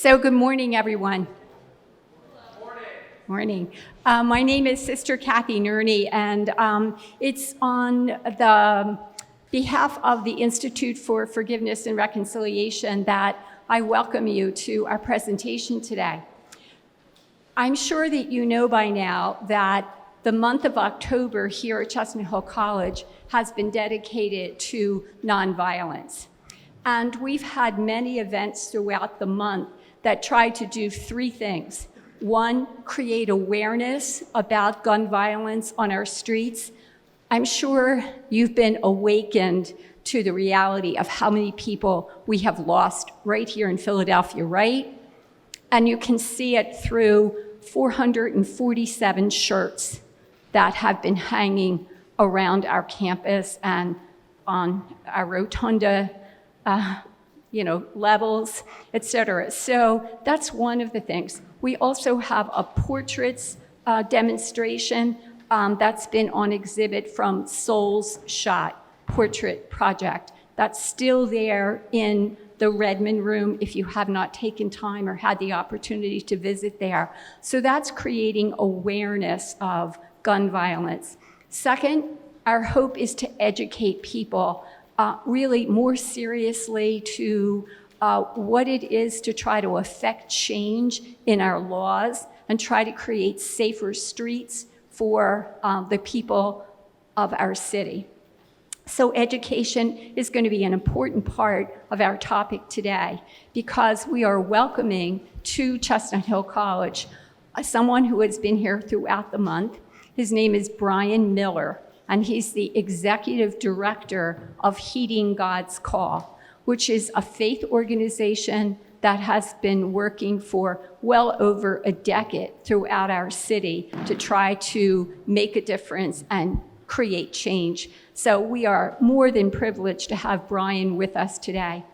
So good morning, everyone. Morning. My name is Sister Kathy Nerney, and it's on the behalf of the Institute for Forgiveness and Reconciliation that I welcome you to our presentation today. I'm sure that you know by now that the month of October here at Chestnut Hill College has been dedicated to nonviolence. And we've had many events throughout the month that try to do three things. One, create awareness about gun violence on our streets. I'm sure you've been awakened to the reality of how many people we have lost right here in Philadelphia, right? And you can see it through 447 shirts that have been hanging around our campus and on our rotunda levels, et cetera. So that's one of the things. We also have a portraits demonstration that's been on exhibit from Souls Shot Portrait Project. That's still there in the Redmond Room if you have not taken time or had the opportunity to visit there. So that's creating awareness of gun violence. Second, our hope is to educate people really more seriously to what it is to try to affect change in our laws and try to create safer streets for the people of our city. So education is going to be an important part of our topic today because we are welcoming to Chestnut Hill College someone who has been here throughout the month. His name is Brian Miller, and he's the executive director of Heeding God's Call, which is a faith organization that has been working for well over a decade throughout our city to try to make a difference and create change. So we are more than privileged to have Brian with us today.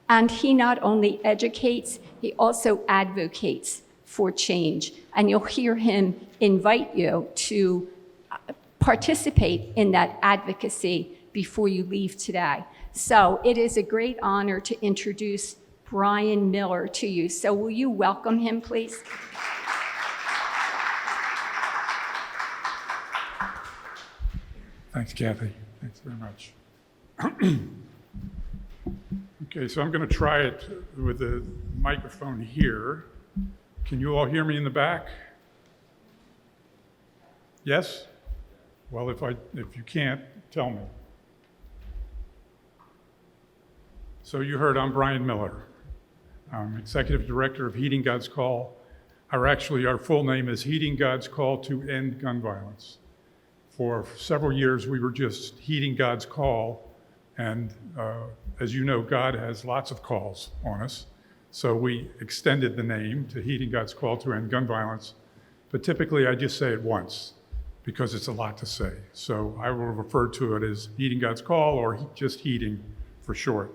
And he not only educates, he also advocates for change. And you'll hear him invite you to participate in that advocacy before you leave today. So it is a great honor to introduce Brian Miller to you. So will you welcome him, please? Thanks, Kathy. Thanks very much. Okay, so I'm going to try it with the microphone here. Can you all hear me in the back? Yes? Well, if you can't, tell me. So you heard I'm Brian Miller. I'm Executive Director of Heeding God's Call. Our full name is Heeding God's Call to End Gun Violence. For several years, we were just heeding God's call, and as you know, God has lots of calls on us. So we extended the name to Heeding God's Call to End Gun Violence, but typically I just say it once, because it's a lot to say. So I will refer to it as Heeding God's Call or just Heeding for short.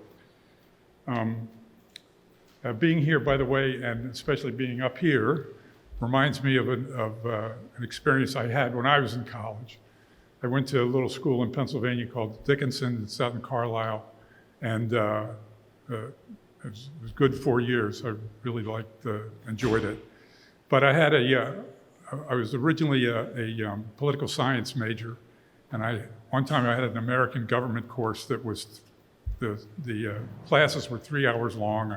Being here, by the way, and especially being up here, reminds me of an experience I had when I was in college. I went to a little school in Pennsylvania called Dickinson. It's out in Carlisle, and it was good 4 years. I really enjoyed it. But I was originally a political science major, and one time I had an American government course that was, the classes were 3 hours long.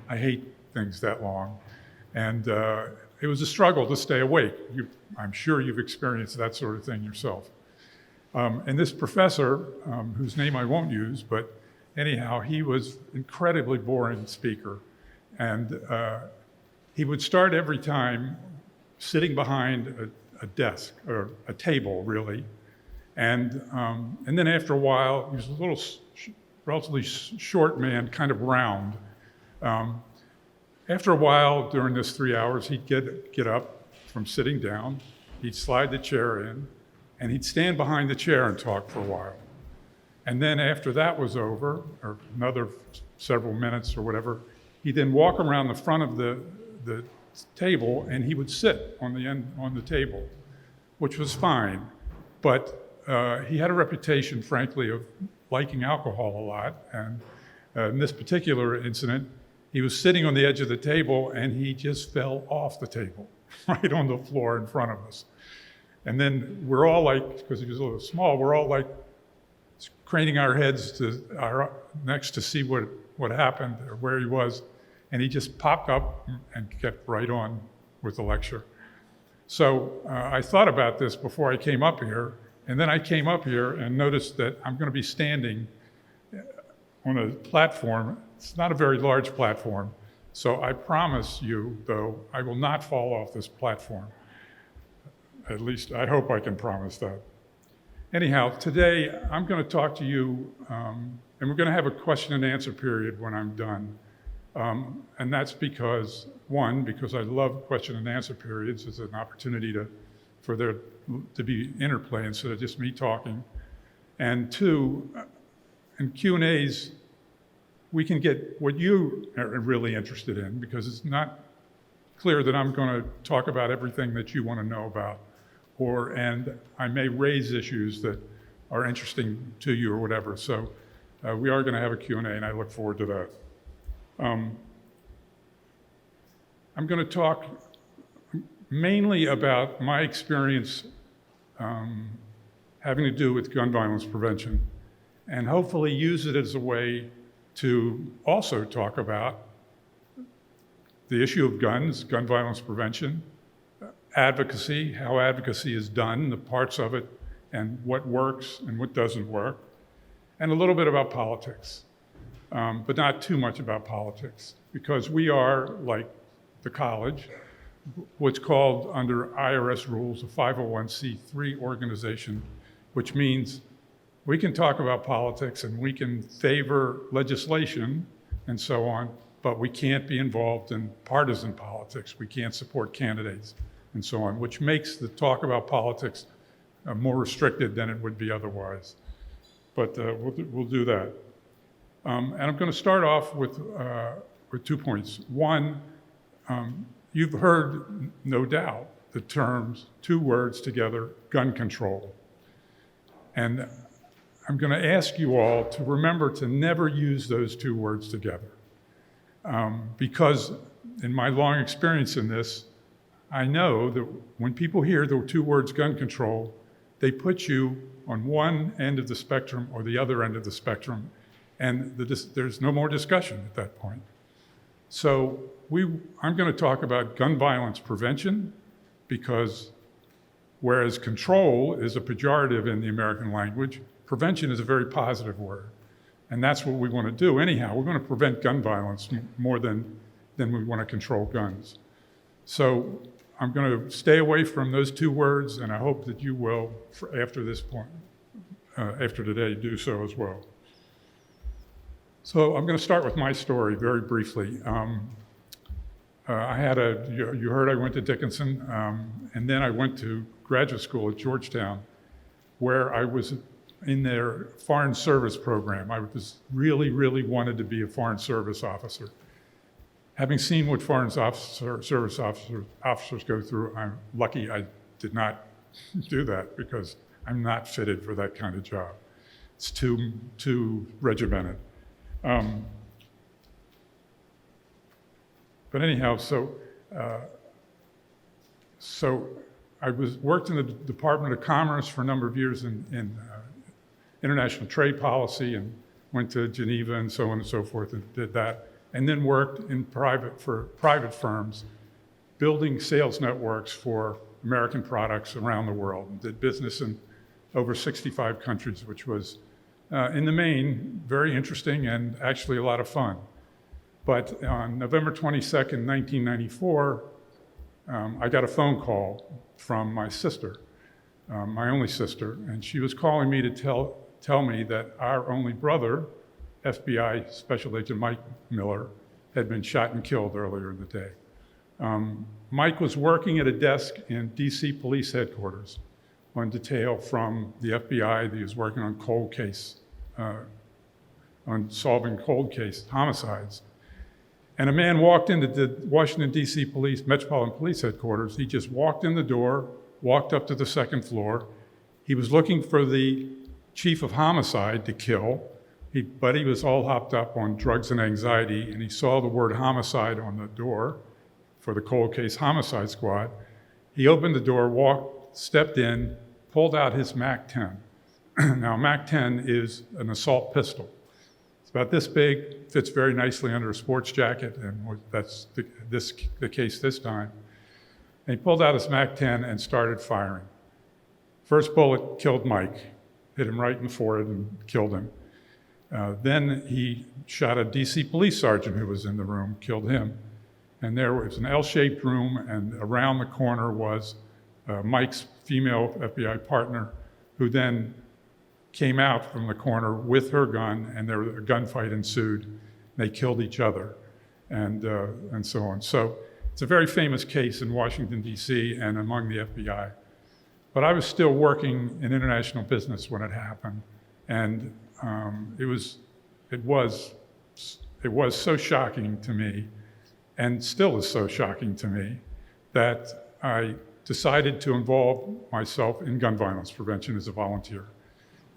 I hate things that long. And it was a struggle to stay awake. I'm sure you've experienced that sort of thing yourself. And this professor, whose name I won't use, but anyhow, he was incredibly boring speaker. And he would start every time sitting behind a desk, or a table, really. And then after a while, he was a little, relatively short man, kind of round. After a while, during this 3 hours, he'd get up from sitting down, he'd slide the chair in, and he'd stand behind the chair and talk for a while. And then after that was over, or another several minutes or whatever, he'd then walk around the front of the table and he would sit on the table, which was fine. But he had a reputation, frankly, of liking alcohol a lot. And in this particular incident, He was sitting on the edge of the table, and he just fell off the table, right on the floor in front of us. And then we're all like, because he was a little small, we're all like craning our heads to our necks to see what happened or where he was. And he just popped up and kept right on with the lecture. So I thought about this before I came up here, and then I came up here and noticed that I'm going to be standing on a platform. It's not a very large platform, so I promise you, though, I will not fall off this platform. At least I hope I can promise that. Anyhow, today I'm going to talk to you, and we're going to have a question and answer period when I'm done. And that's because, one, because I love question and answer periods. It's an opportunity for there to be interplay instead of just me talking. And two, in Q&As, we can get what you are really interested in, because it's not clear that I'm going to talk about everything that you want to know about, and I may raise issues that are interesting to you or whatever. So we are going to have a Q&A, and I look forward to that. I'm going to talk mainly about my experience having to do with gun violence prevention, and hopefully use it as a way to also talk about the issue of guns, gun violence prevention, advocacy, how advocacy is done, the parts of it, and what works and what doesn't work, and a little bit about politics. But not too much about politics, because we are, like the college, what's called under IRS rules a 501c3 organization, which means we can talk about politics and we can favor legislation and so on, but we can't be involved in partisan politics. We can't support candidates and so on, which makes the talk about politics more restricted than it would be otherwise. But we'll do that. And I'm going to start off with 2 points. One, you've heard, no doubt, the terms, 2 words together, gun control. And I'm going to ask you all to remember to never use those 2 words together. Because in my long experience in this, I know that when people hear the 2 words gun control, they put you on one end of the spectrum or the other end of the spectrum, and there's no more discussion at that point. So I'm going to talk about gun violence prevention, because whereas control is a pejorative in the American language, prevention is a very positive word. And that's what we want to do. Anyhow, we're going to prevent gun violence more than we want to control guns. So I'm going to stay away from those 2 words, and I hope that you will, after this point, after today, do so as well. So I'm going to start with my story very briefly. You heard I went to Dickinson, and then I went to graduate school at Georgetown, where I was in their foreign service program. I was really, really wanted to be a foreign service officer. Having seen what foreign service officers go through, I'm lucky I did not do that, because I'm not fitted for that kind of job. It's too regimented. But anyhow, so I worked in the Department of Commerce for a number of years in international trade policy, and went to Geneva and so on and so forth, and did that, and then worked for private firms, building sales networks for American products around the world, and did business in over 65 countries, which was, in the main, very interesting and actually a lot of fun. But on November 22nd, 1994, I got a phone call from my sister, my only sister, and she was calling me to tell me that our only brother, FBI Special Agent Mike Miller, had been shot and killed earlier in the day. Mike was working at a desk in DC Police Headquarters on detail from the FBI that he was working on on solving cold case homicides. And a man walked into the Washington, D.C. Metropolitan Police Headquarters. He just walked in the door, walked up to the 2nd floor. He was looking for the chief of homicide to kill, Buddy was all hopped up on drugs and anxiety, and he saw the word homicide on the door for the cold case homicide squad. He opened the door, stepped in, pulled out his MAC-10. Now, MAC-10 is an assault pistol. It's about this big, fits very nicely under a sports jacket, and that's the case this time. And he pulled out his MAC-10 and started firing. First bullet killed Mike, hit him right in the forehead and killed him. Then he shot a DC police sergeant who was in the room, killed him. And there was an L-shaped room, and around the corner was Mike's female FBI partner, who then came out from the corner with her gun, and there a gunfight ensued. They killed each other, and so on. So it's a very famous case in Washington, D.C., and among the FBI. But I was still working in international business when it happened, and it was so shocking to me, and still is so shocking to me, that I decided to involve myself in gun violence prevention as a volunteer.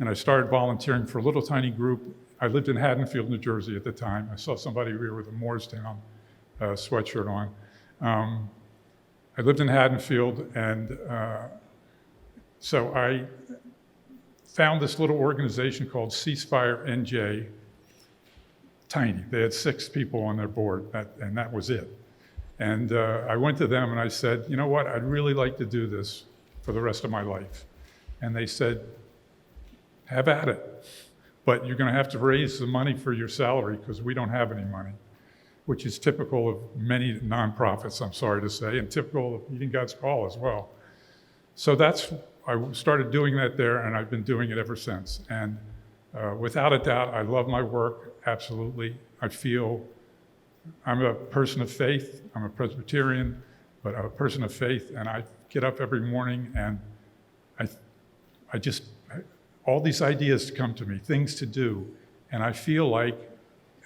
And I started volunteering for a little tiny group. I lived in Haddonfield, New Jersey at the time. I saw somebody here with a Moorestown sweatshirt on. I lived in Haddonfield, and so I found this little organization called Ceasefire NJ. Tiny. They had 6 people on their board, and that was it. And I went to them and I said, you know what, I'd really like to do this for the rest of my life. And they said, have at it, but you're going to have to raise the money for your salary because we don't have any money, which is typical of many nonprofits, I'm sorry to say, and typical of Heeding God's Call as well. So I started doing that there, and I've been doing it ever since. And without a doubt, I love my work, absolutely. I feel I'm a person of faith. I'm a Presbyterian, but I'm a person of faith, and I get up every morning and all these ideas come to me, things to do, and I feel like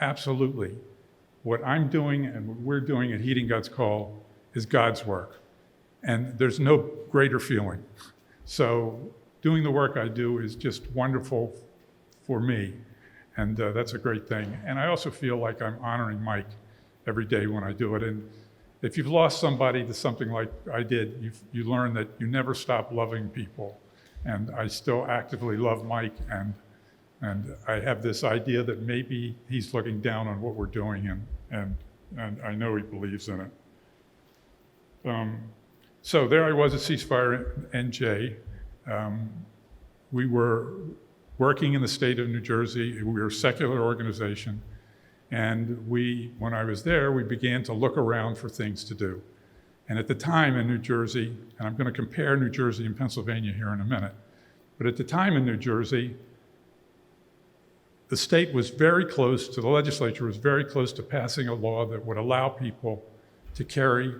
absolutely what I'm doing and what we're doing at Heeding God's Call is God's work, and there's no greater feeling. So doing the work I do is just wonderful for me, and that's a great thing. And I also feel like I'm honoring Mike every day when I do it. And if you've lost somebody to something like I did, you learn that you never stop loving people. And I still actively love Mike, and I have this idea that maybe he's looking down on what we're doing, and I know he believes in it. So there I was at Ceasefire NJ. We were working in the state of New Jersey. We were a secular organization. And when I was there, we began to look around for things to do. And at the time in New Jersey, and I'm going to compare New Jersey and Pennsylvania here in a minute, but at the time in New Jersey, the state was very close to, the legislature was very close to passing a law that would allow people to carry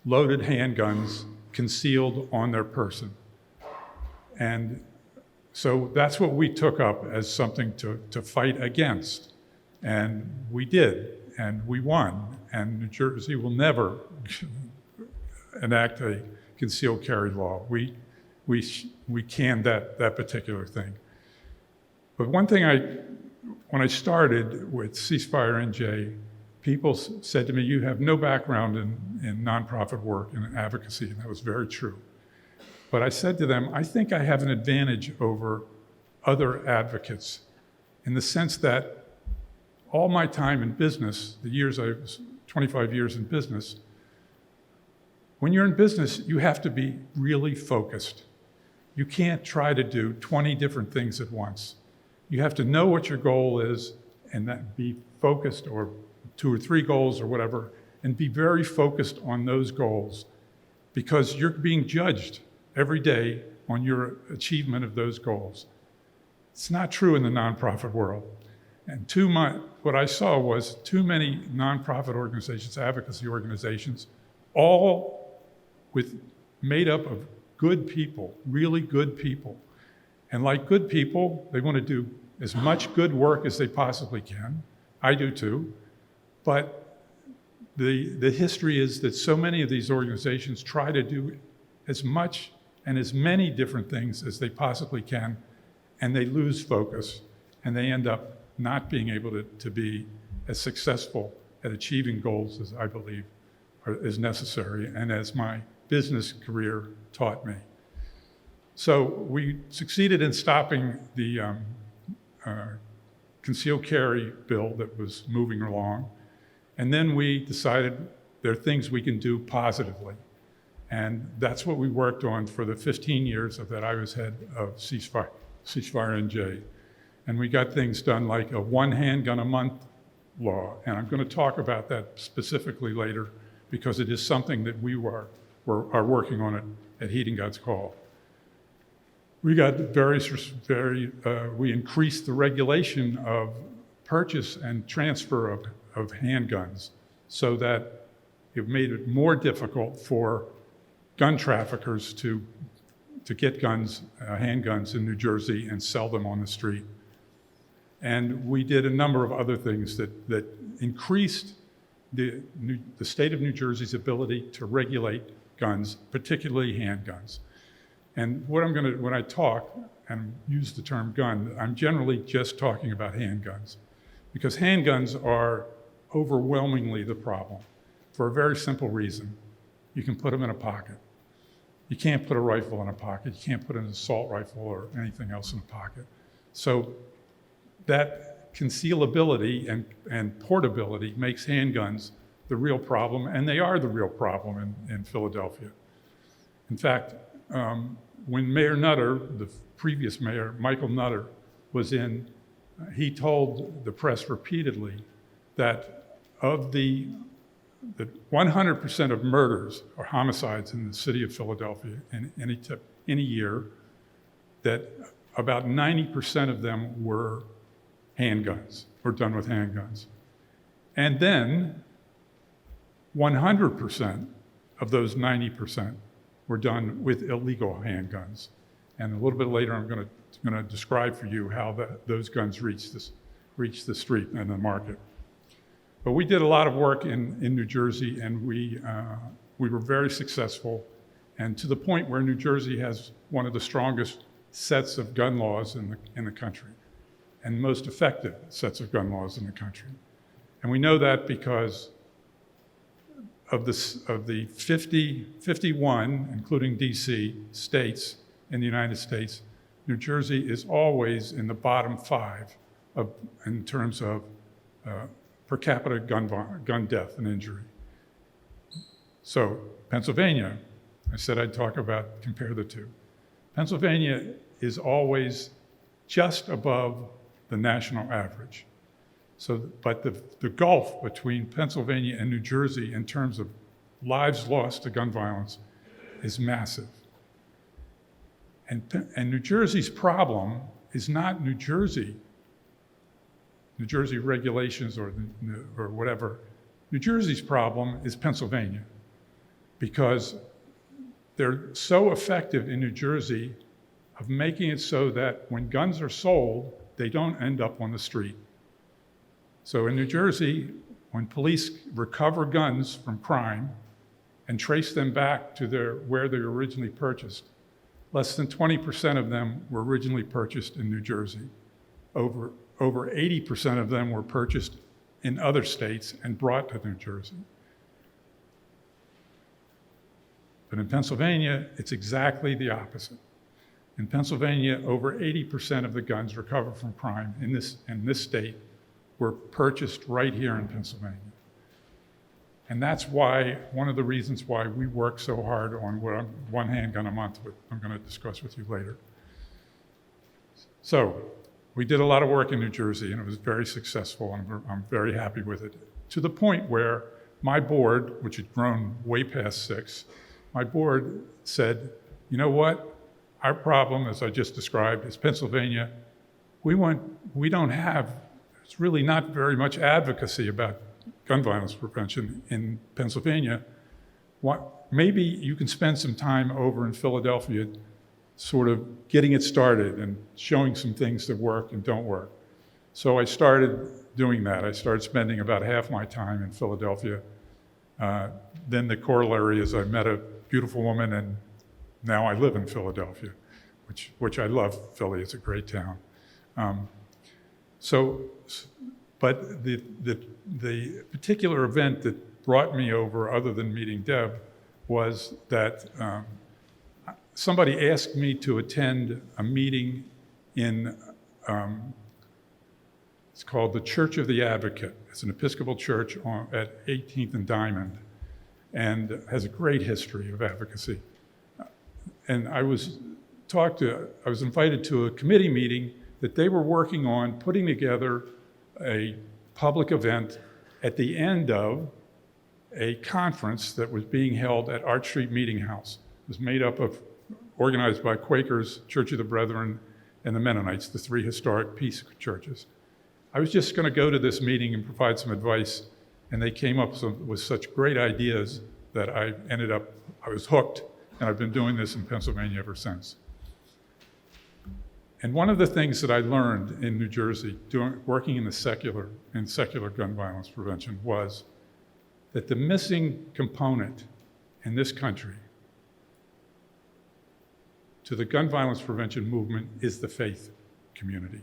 loaded handguns concealed on their person. And so that's what we took up as something to fight against. And we did, and we won. And New Jersey will never enact a concealed carry law. We canned that particular thing. But one thing when I started with Ceasefire NJ, people said to me, you have no background in nonprofit work and advocacy, and that was very true. But I said to them, I think I have an advantage over other advocates in the sense that all my time in business, the years I was 25 years in business, when you're in business, you have to be really focused. You can't try to do 20 different things at once. You have to know what your goal is and that be focused, or 2 or 3 goals or whatever, and be very focused on those goals because you're being judged every day on your achievement of those goals. It's not true in the nonprofit world. And what I saw was too many nonprofit organizations, advocacy organizations, all made up of good people, really good people. And like good people, they want to do as much good work as they possibly can. I do too. But the history is that so many of these organizations try to do as much and as many different things as they possibly can, and they lose focus. and they end up not being able to be as successful at achieving goals as I believe is necessary and as my business career taught me. So we succeeded in stopping the concealed carry bill that was moving along. And then we decided there are things we can do positively. And that's what we worked on for the 15 years that I was head of Ceasefire NJ. And we got things done like a 1 handgun a month law. And I'm going to talk about that specifically later because it is something that we are working on at Heeding God's Call. We got we increased the regulation of purchase and transfer of handguns so that it made it more difficult for gun traffickers to get guns, handguns in New Jersey and sell them on the street. And we did a number of other things that increased the state of New Jersey's ability to regulate guns, particularly handguns. And when I talk and use the term gun, I'm generally just talking about handguns because handguns are overwhelmingly the problem for a very simple reason. You can put them in a pocket. You can't put a rifle in a pocket. You can't put an assault rifle or anything else in a pocket. So that concealability and portability makes handguns the real problem, and they are the real problem in Philadelphia. In fact, when Mayor Nutter, the previous mayor, Michael Nutter, was in, he told the press repeatedly that of the 100% of murders or homicides in the city of Philadelphia in any year, that about 90% of them were handguns, were done with handguns. And then 100% of those 90% were done with illegal handguns. And a little bit later, I'm going to describe for you how those guns reach the street and the market. But we did a lot of work in New Jersey, and we were very successful, and to the point where New Jersey has one of the strongest sets of gun laws in the country, and most effective sets of gun laws in the country. And we know that because of the 51, including DC, states in the United States, New Jersey is always in the bottom 5 in terms of per capita gun death and injury. So Pennsylvania, I said I'd compare the two. Pennsylvania is always just above the national average. But the gulf between Pennsylvania and New Jersey in terms of lives lost to gun violence is massive. And New Jersey's problem is not New Jersey regulations or whatever. New Jersey's problem is Pennsylvania because they're so effective in New Jersey of making it so that when guns are sold, they don't end up on the street. So in New Jersey, when police recover guns from crime and trace them back to where they were originally purchased, less than 20% of them were originally purchased in New Jersey. Over 80% of them were purchased in other states and brought to New Jersey. But in Pennsylvania, it's exactly the opposite. In Pennsylvania, over 80% of the guns recovered from crime in this state were purchased right here in Pennsylvania. And that's one of the reasons why we work so hard on what 1 handgun a month I'm going to discuss with you later. So we did a lot of work in New Jersey, and it was very successful, and I'm very happy with it, to the point where my board, which had grown way past 6, my board said, you know what? Our problem, as I just described, is Pennsylvania. It's really not very much advocacy about gun violence prevention in Pennsylvania. Maybe you can spend some time over in Philadelphia sort of getting it started and showing some things that work and don't work. So I started doing that. I started spending about half my time in Philadelphia. Then the corollary is I met a beautiful woman, and now I live in Philadelphia, which I love. Philly is a great town. So, but the particular event that brought me over, other than meeting Deb, was that somebody asked me to attend a meeting in, it's called the Church of the Advocate. It's an Episcopal church at 18th and Diamond, and has a great history of advocacy. And I was invited to a committee meeting that they were working on putting together a public event at the end of a conference that was being held at Arch Street Meeting House. It was made up of, organized by Quakers, Church of the Brethren, and the Mennonites, the three historic peace churches. I was just going to go to this meeting and provide some advice, and they came up with such great ideas that I was hooked, and I've been doing this in Pennsylvania ever since. And one of the things that I learned in New Jersey, working in secular gun violence prevention, was that the missing component in this country to the gun violence prevention movement is the faith community.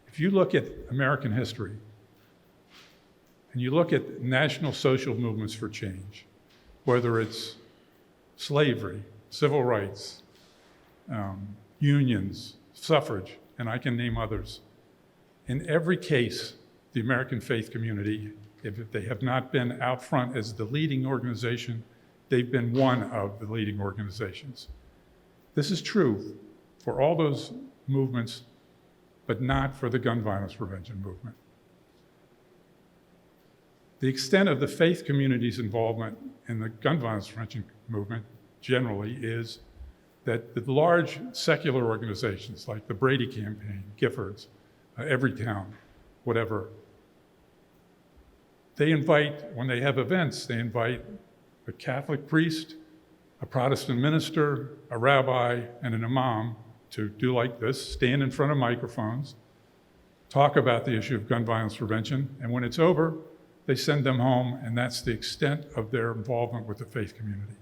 If you look at American history, and you look at national social movements for change, whether it's slavery, civil rights, unions, suffrage, and I can name others. In every case, the American faith community, if they have not been out front as the leading organization, they've been one of the leading organizations. This is true for all those movements, but not for the gun violence prevention movement. The extent of the faith community's involvement in the gun violence prevention movement generally is that the large secular organizations like the Brady Campaign, Giffords, Everytown, whatever, they invite, when they have events, they invite a Catholic priest, a Protestant minister, a rabbi, and an imam to do like this, stand in front of microphones, talk about the issue of gun violence prevention, and when it's over, they send them home, and that's the extent of their involvement with the faith community.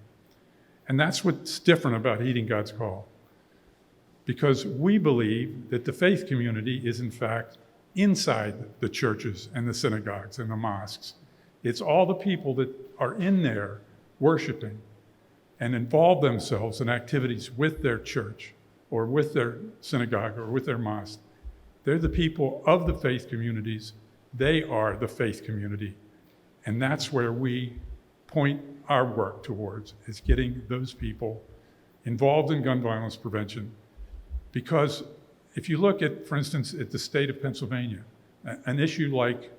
And that's what's different about Heeding God's Call, because we believe that the faith community is in fact inside the churches and the synagogues and the mosques. It's all the people that are in there worshiping and involve themselves in activities with their church or with their synagogue or with their mosque. They're the people of the faith communities. They are the faith community. And that's where we point our work towards, is getting those people involved in gun violence prevention. Because if you look at, for instance, at the state of Pennsylvania, an issue like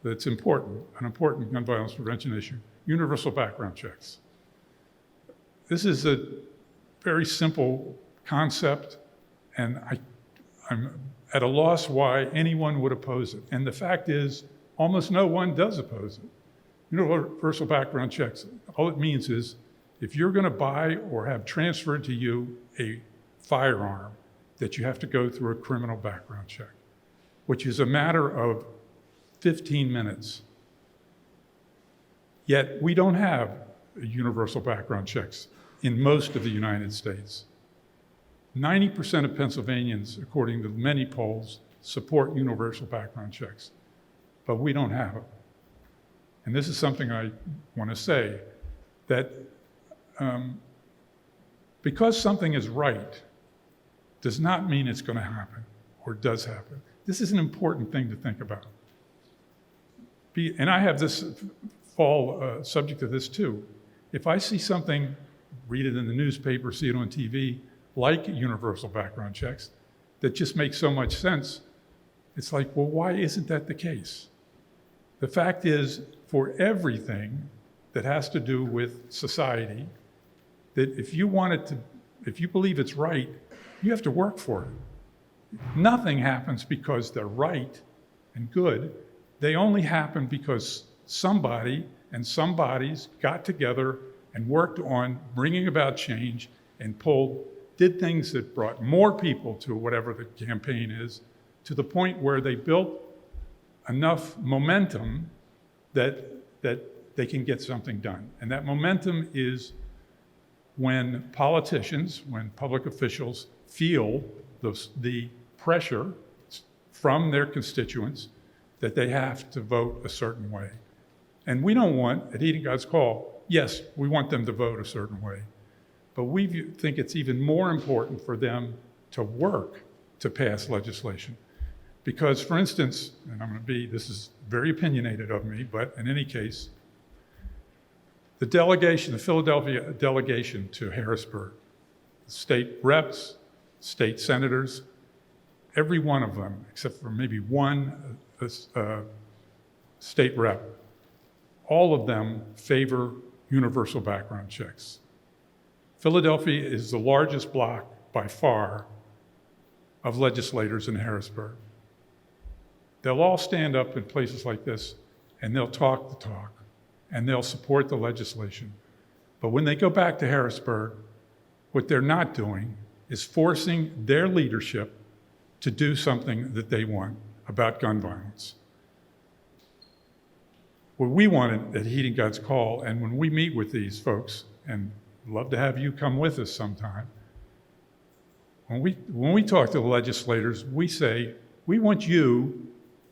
that's important, an important gun violence prevention issue, universal background checks. This is a very simple concept, and I'm at a loss why anyone would oppose it. And the fact is, almost no one does oppose it. Universal background checks, all it means is if you're going to buy or have transferred to you a firearm, that you have to go through a criminal background check, which is a matter of 15 minutes. Yet we don't have universal background checks in most of the United States. 90% of Pennsylvanians, according to many polls, support universal background checks, but we don't have them. And this is something I want to say, that because something is right does not mean it's going to happen or does happen. This is an important thing to think about. And I have this fall subject to this too. If I see something, read it in the newspaper, see it on TV, like universal background checks, that just makes so much sense, it's like, well, why isn't that the case? The fact is, for everything that has to do with society, that if you believe it's right, you have to work for it. Nothing happens because they're right and good. They only happen because somebody and somebodies got together and worked on bringing about change and did things that brought more people to whatever the campaign is, to the point where they built enough momentum that they can get something done. And that momentum is when politicians, when public officials feel the pressure from their constituents that they have to vote a certain way. And we don't want, at Heeding God's Call, yes, we want them to vote a certain way, but we think it's even more important for them to work to pass legislation. Because, for instance, and this is very opinionated of me, but in any case, the Philadelphia delegation to Harrisburg, state reps, state senators, every one of them, except for maybe one state rep, all of them favor universal background checks. Philadelphia is the largest block by far of legislators in Harrisburg. They'll all stand up in places like this and they'll talk the talk and they'll support the legislation. But when they go back to Harrisburg, what they're not doing is forcing their leadership to do something that they want about gun violence. What we want at Heeding God's Call, and when we meet with these folks, and love to have you come with us sometime, when we talk to the legislators, we say, we want you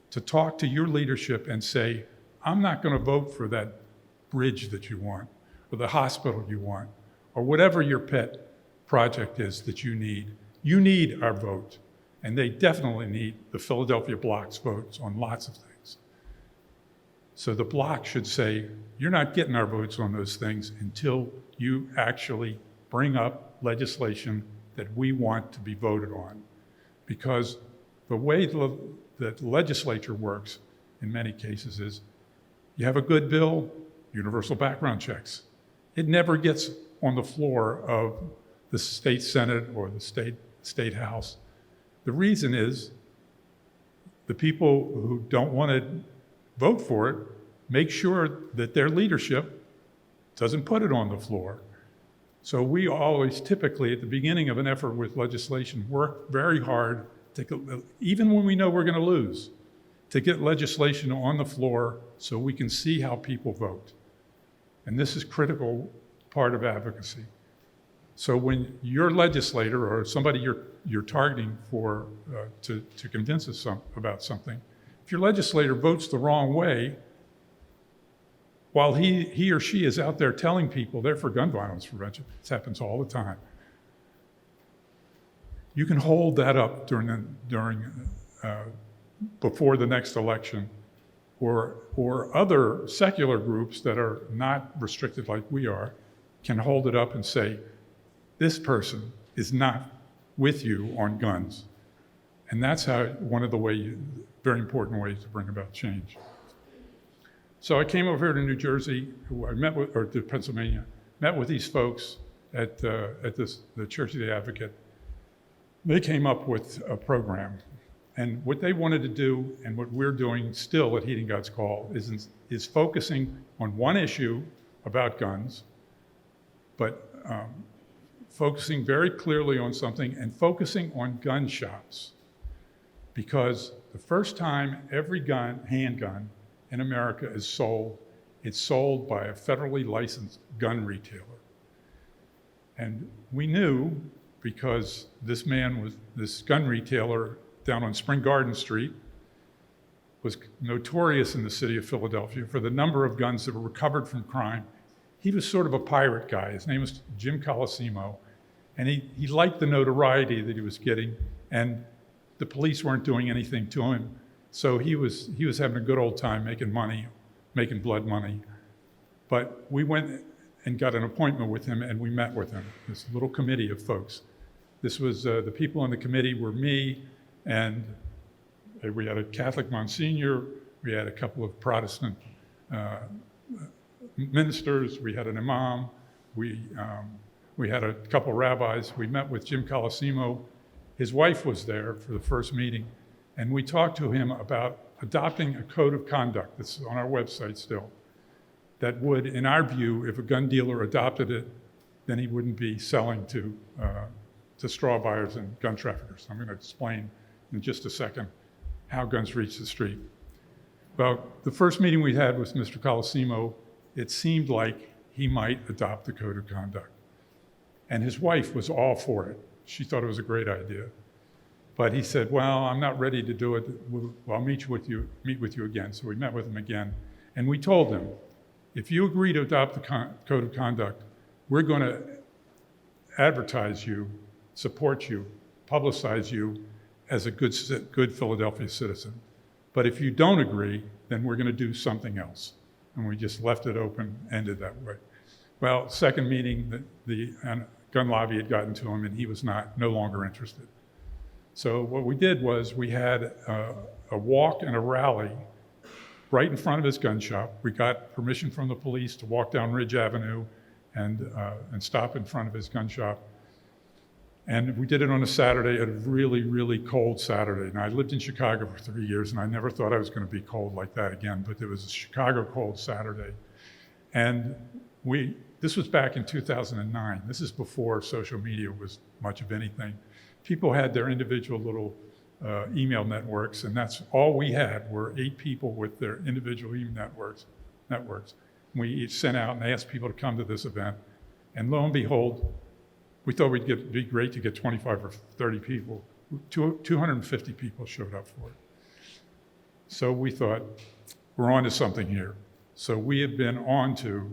to talk to your leadership and say, I'm not going to vote for that bridge that you want, or the hospital you want, or whatever your pet project is that you need. You need our vote. And they definitely need the Philadelphia block's votes on lots of things. So the block should say, you're not getting our votes on those things until you actually bring up legislation that we want to be voted on. Because the way that the legislature works in many cases is you have a good bill, universal background checks. It never gets on the floor of the state Senate or the state House. The reason is the people who don't want to vote for it make sure that their leadership doesn't put it on the floor. So we always typically, at the beginning of an effort with legislation, work very hard, even when we know we're going to lose, to get legislation on the floor so we can see how people vote. And this is a critical part of advocacy. So when your legislator or somebody you're targeting for to convince us about something, if your legislator votes the wrong way, while he or she is out there telling people they're for gun violence prevention, this happens all the time, you can hold that up before the next election, or other secular groups that are not restricted like we are can hold it up and say, this person is not with you on guns. And that's one of the very important ways to bring about change. So I came over here to New Jersey, or to Pennsylvania, met with these folks at the Church of the Advocate. They came up with a program. And what they wanted to do, and what we're doing still at Heeding God's Call, is focusing on one issue about guns, but focusing very clearly on something and focusing on gun shops. Because the first time every handgun in America is sold, it's sold by a federally licensed gun retailer. And we knew, because this gun retailer down on Spring Garden Street was notorious in the city of Philadelphia for the number of guns that were recovered from crime. He was sort of a pirate guy. His name was Jim Colosimo. And he liked the notoriety that he was getting, and the police weren't doing anything to him. So he was having a good old time making money, making blood money. But we went and got an appointment with him, and we met with him, this little committee of folks. This was, the people in the committee were me, and we had a Catholic Monsignor, we had a couple of Protestant ministers, we had an imam, we had a couple rabbis. We met with Jim Colosimo. His wife was there for the first meeting, and we talked to him about adopting a code of conduct that's on our website still, that would, in our view, if a gun dealer adopted it, then he wouldn't be selling to straw buyers and gun traffickers. I'm going to explain in just a second how guns reach the street. Well, the first meeting we had with Mr. Colosimo, it seemed like he might adopt the code of conduct. And his wife was all for it. She thought it was a great idea. But he said, well, I'm not ready to do it. I'll meet with you again. So we met with him again. And we told him, if you agree to adopt the code of conduct, we're going to advertise you, support you, publicize you as a good Philadelphia citizen. But if you don't agree, then we're going to do something else. And we just left it open, ended that way. Well, second meeting, the gun lobby had gotten to him and he was no longer interested. So what we did was we had a walk and a rally right in front of his gun shop. We got permission from the police to walk down Ridge Avenue and stop in front of his gun shop. And we did it on a Saturday, a really, really cold Saturday. And I lived in Chicago for 3 years, and I never thought I was going to be cold like that again, but it was a Chicago cold Saturday. And this was back in 2009. This is before social media was much of anything. People had their individual little email networks, and that's all we had were 8 people with their individual email networks. We each sent out and asked people to come to this event. And lo and behold, we thought it'd be great to get 25 or 30 people. 250 people showed up for it. So we thought, we're on to something here. So we have been on to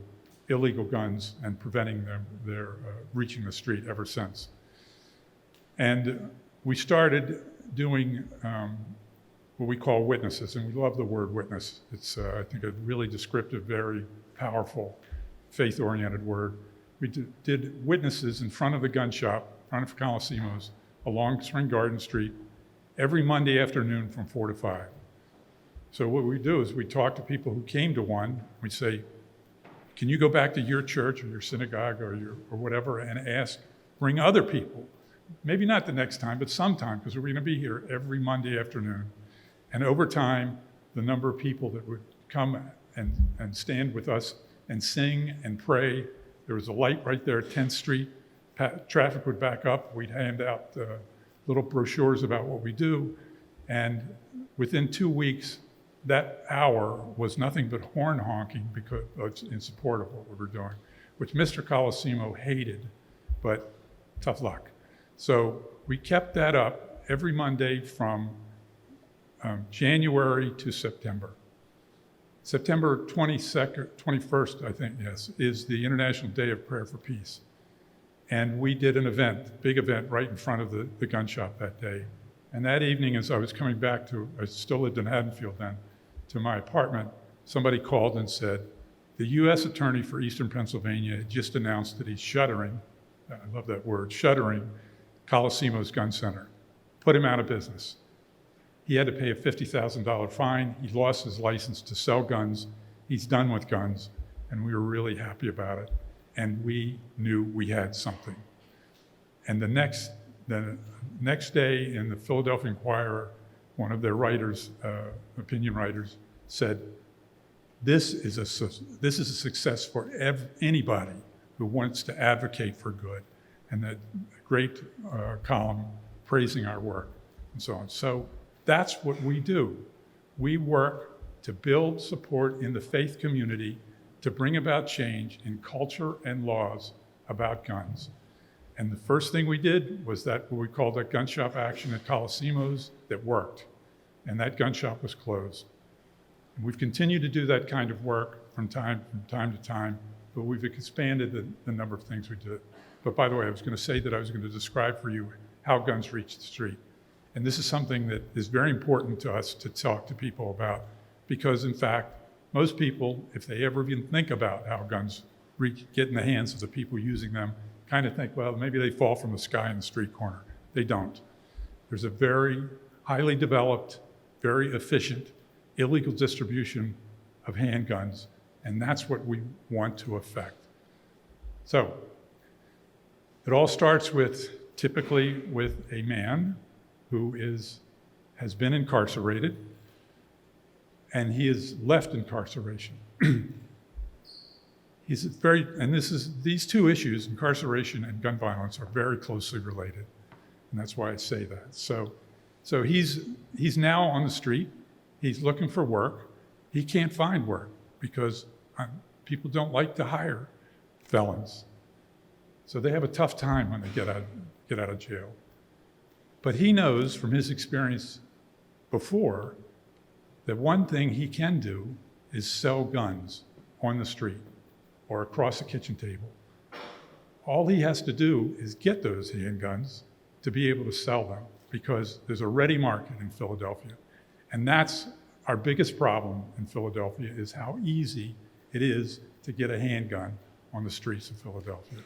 illegal guns and preventing them their reaching the street ever since. And we started doing what we call witnesses, and we love the word witness. It's, I think, a really descriptive, very powerful, faith-oriented word. We did witnesses in front of the gun shop, in front of Colosimo's, along Spring Garden Street, every Monday afternoon from 4 to 5. So what we do is we talk to people who came to one. We say, can you go back to your church or your synagogue or whatever and bring other people? Maybe not the next time, but sometime, because we're going to be here every Monday afternoon. And over time, the number of people that would come and stand with us and sing and pray. There was a light right there at 10th Street. Traffic would back up. We'd hand out little brochures about what we do. And within 2 weeks, that hour was nothing but horn honking because in support of what we were doing, which Mr. Colosimo hated, but tough luck. So we kept that up every Monday from January to September. September 21st, I think, yes, is the International Day of Prayer for Peace. And we did an event, big event, right in front of the gun shop that day. And that evening, as I was coming back I still lived in Haddonfield then, to my apartment, somebody called and said, the U.S. Attorney for Eastern Pennsylvania had just announced that he's shuttering, I love that word, shuttering Colosimo's Gun Center, put him out of business. He had to pay a $50,000 fine. He lost his license to sell guns. He's done with guns, and we were really happy about it. And we knew we had something. And the next day in the Philadelphia Inquirer, one of their writers, opinion writers, said, this is a success for anybody who wants to advocate for good. And that great column praising our work and so on. So that's what we do. We work to build support in the faith community to bring about change in culture and laws about guns. And the first thing we did was what we called that gun shop action at Colosimo's that worked. And that gun shop was closed. And we've continued to do that kind of work from time to time, but we've expanded the number of things we did. But by the way, I was going to say that I was going to describe for you how guns reach the street. And this is something that is very important to us to talk to people about, because in fact, most people, if they ever even think about how guns get in the hands of the people using them, kind of think, well, maybe they fall from the sky in the street corner. They don't. There's a very highly developed, very efficient, illegal distribution of handguns, and that's what we want to affect. So, it all starts typically with a man who has been incarcerated, and he has left incarceration. These two issues, incarceration and gun violence, are very closely related, and that's why I say that. So he's now on the street. He's looking for work. He can't find work because people don't like to hire felons. So they have a tough time when they get out of jail. But he knows from his experience before that one thing he can do is sell guns on the street or across a kitchen table. All he has to do is get those handguns to be able to sell them, because there's a ready market in Philadelphia. And that's our biggest problem in Philadelphia, is how easy it is to get a handgun on the streets of Philadelphia.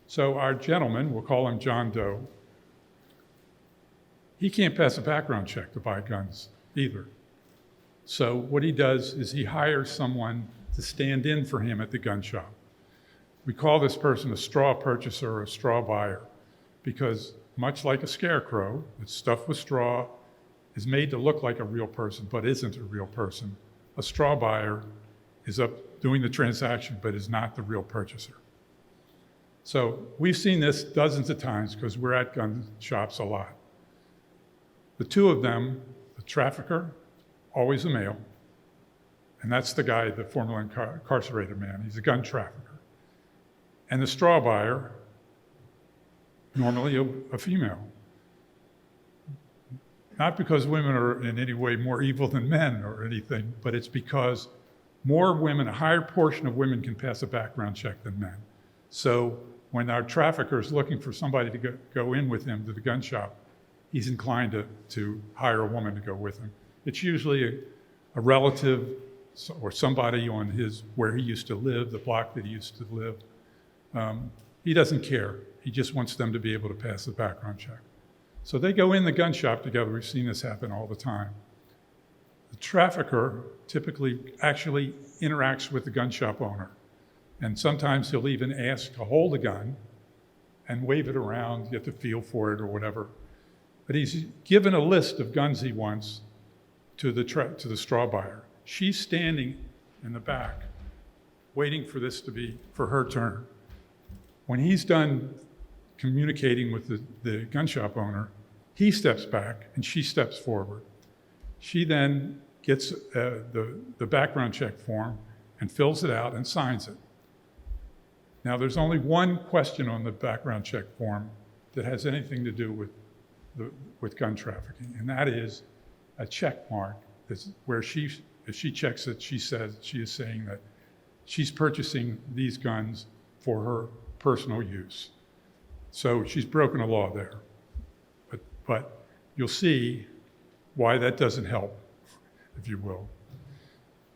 So our gentleman, we'll call him John Doe, he can't pass a background check to buy guns either. So what he does is he hires someone to stand in for him at the gun shop. We call this person a straw purchaser or a straw buyer, because much like a scarecrow that's stuffed with straw, is made to look like a real person but isn't a real person. A straw buyer is up doing the transaction but is not the real purchaser. So we've seen this dozens of times because we're at gun shops a lot. The two of them, the trafficker, always a male, and that's the guy, the formerly incarcerated man. He's a gun trafficker. And the straw buyer, normally a female. Not because women are in any way more evil than men or anything, but it's because more women, a higher portion of women can pass a background check than men. So when our trafficker is looking for somebody to go in with him to the gun shop, he's inclined to hire a woman to go with him. It's usually a relative or somebody on where he used to live, the block that he used to live. He doesn't care. He just wants them to be able to pass the background check. So they go in the gun shop together. We've seen this happen all the time. The trafficker typically actually interacts with the gun shop owner. And sometimes he'll even ask to hold a gun and wave it around, get the feel for it or whatever. But he's given a list of guns he wants to the straw buyer. She's standing in the back, waiting for this to be for her turn. When he's done communicating with the gun shop owner, he steps back and she steps forward. She then gets the background check form and fills it out and signs it. Now, there's only one question on the background check form that has anything to do with gun trafficking, and that is a check mark where if she checks it, she is saying that she's purchasing these guns for her personal use. So she's broken a law there. But you'll see why that doesn't help, if you will.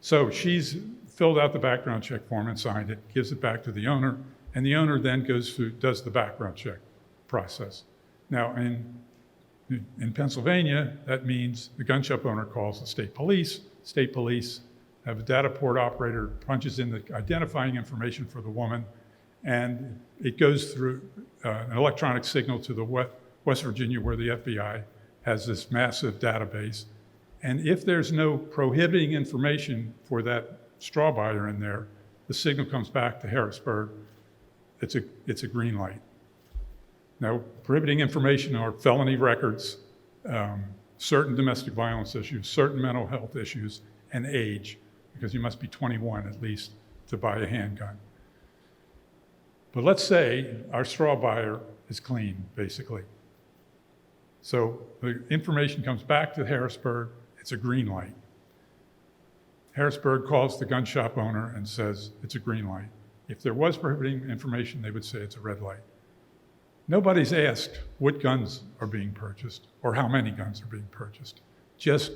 So she's filled out the background check form and signed it, gives it back to the owner, and the owner then does the background check process. Now, in Pennsylvania, that means the gun shop owner calls the state police. State police have a data port operator, punches in the identifying information for the woman, and it goes through an electronic signal to the West Virginia, where the FBI has this massive database. And if there's no prohibiting information for that straw buyer in there, the signal comes back to Harrisburg. It's a green light. Now, prohibiting information are felony records, certain domestic violence issues, certain mental health issues, and age, because you must be 21 at least to buy a handgun. But let's say our straw buyer is clean, basically. So the information comes back to Harrisburg, it's a green light. Harrisburg calls the gun shop owner and says it's a green light. If there was prohibiting information, they would say it's a red light. Nobody's asked what guns are being purchased or how many guns are being purchased. Just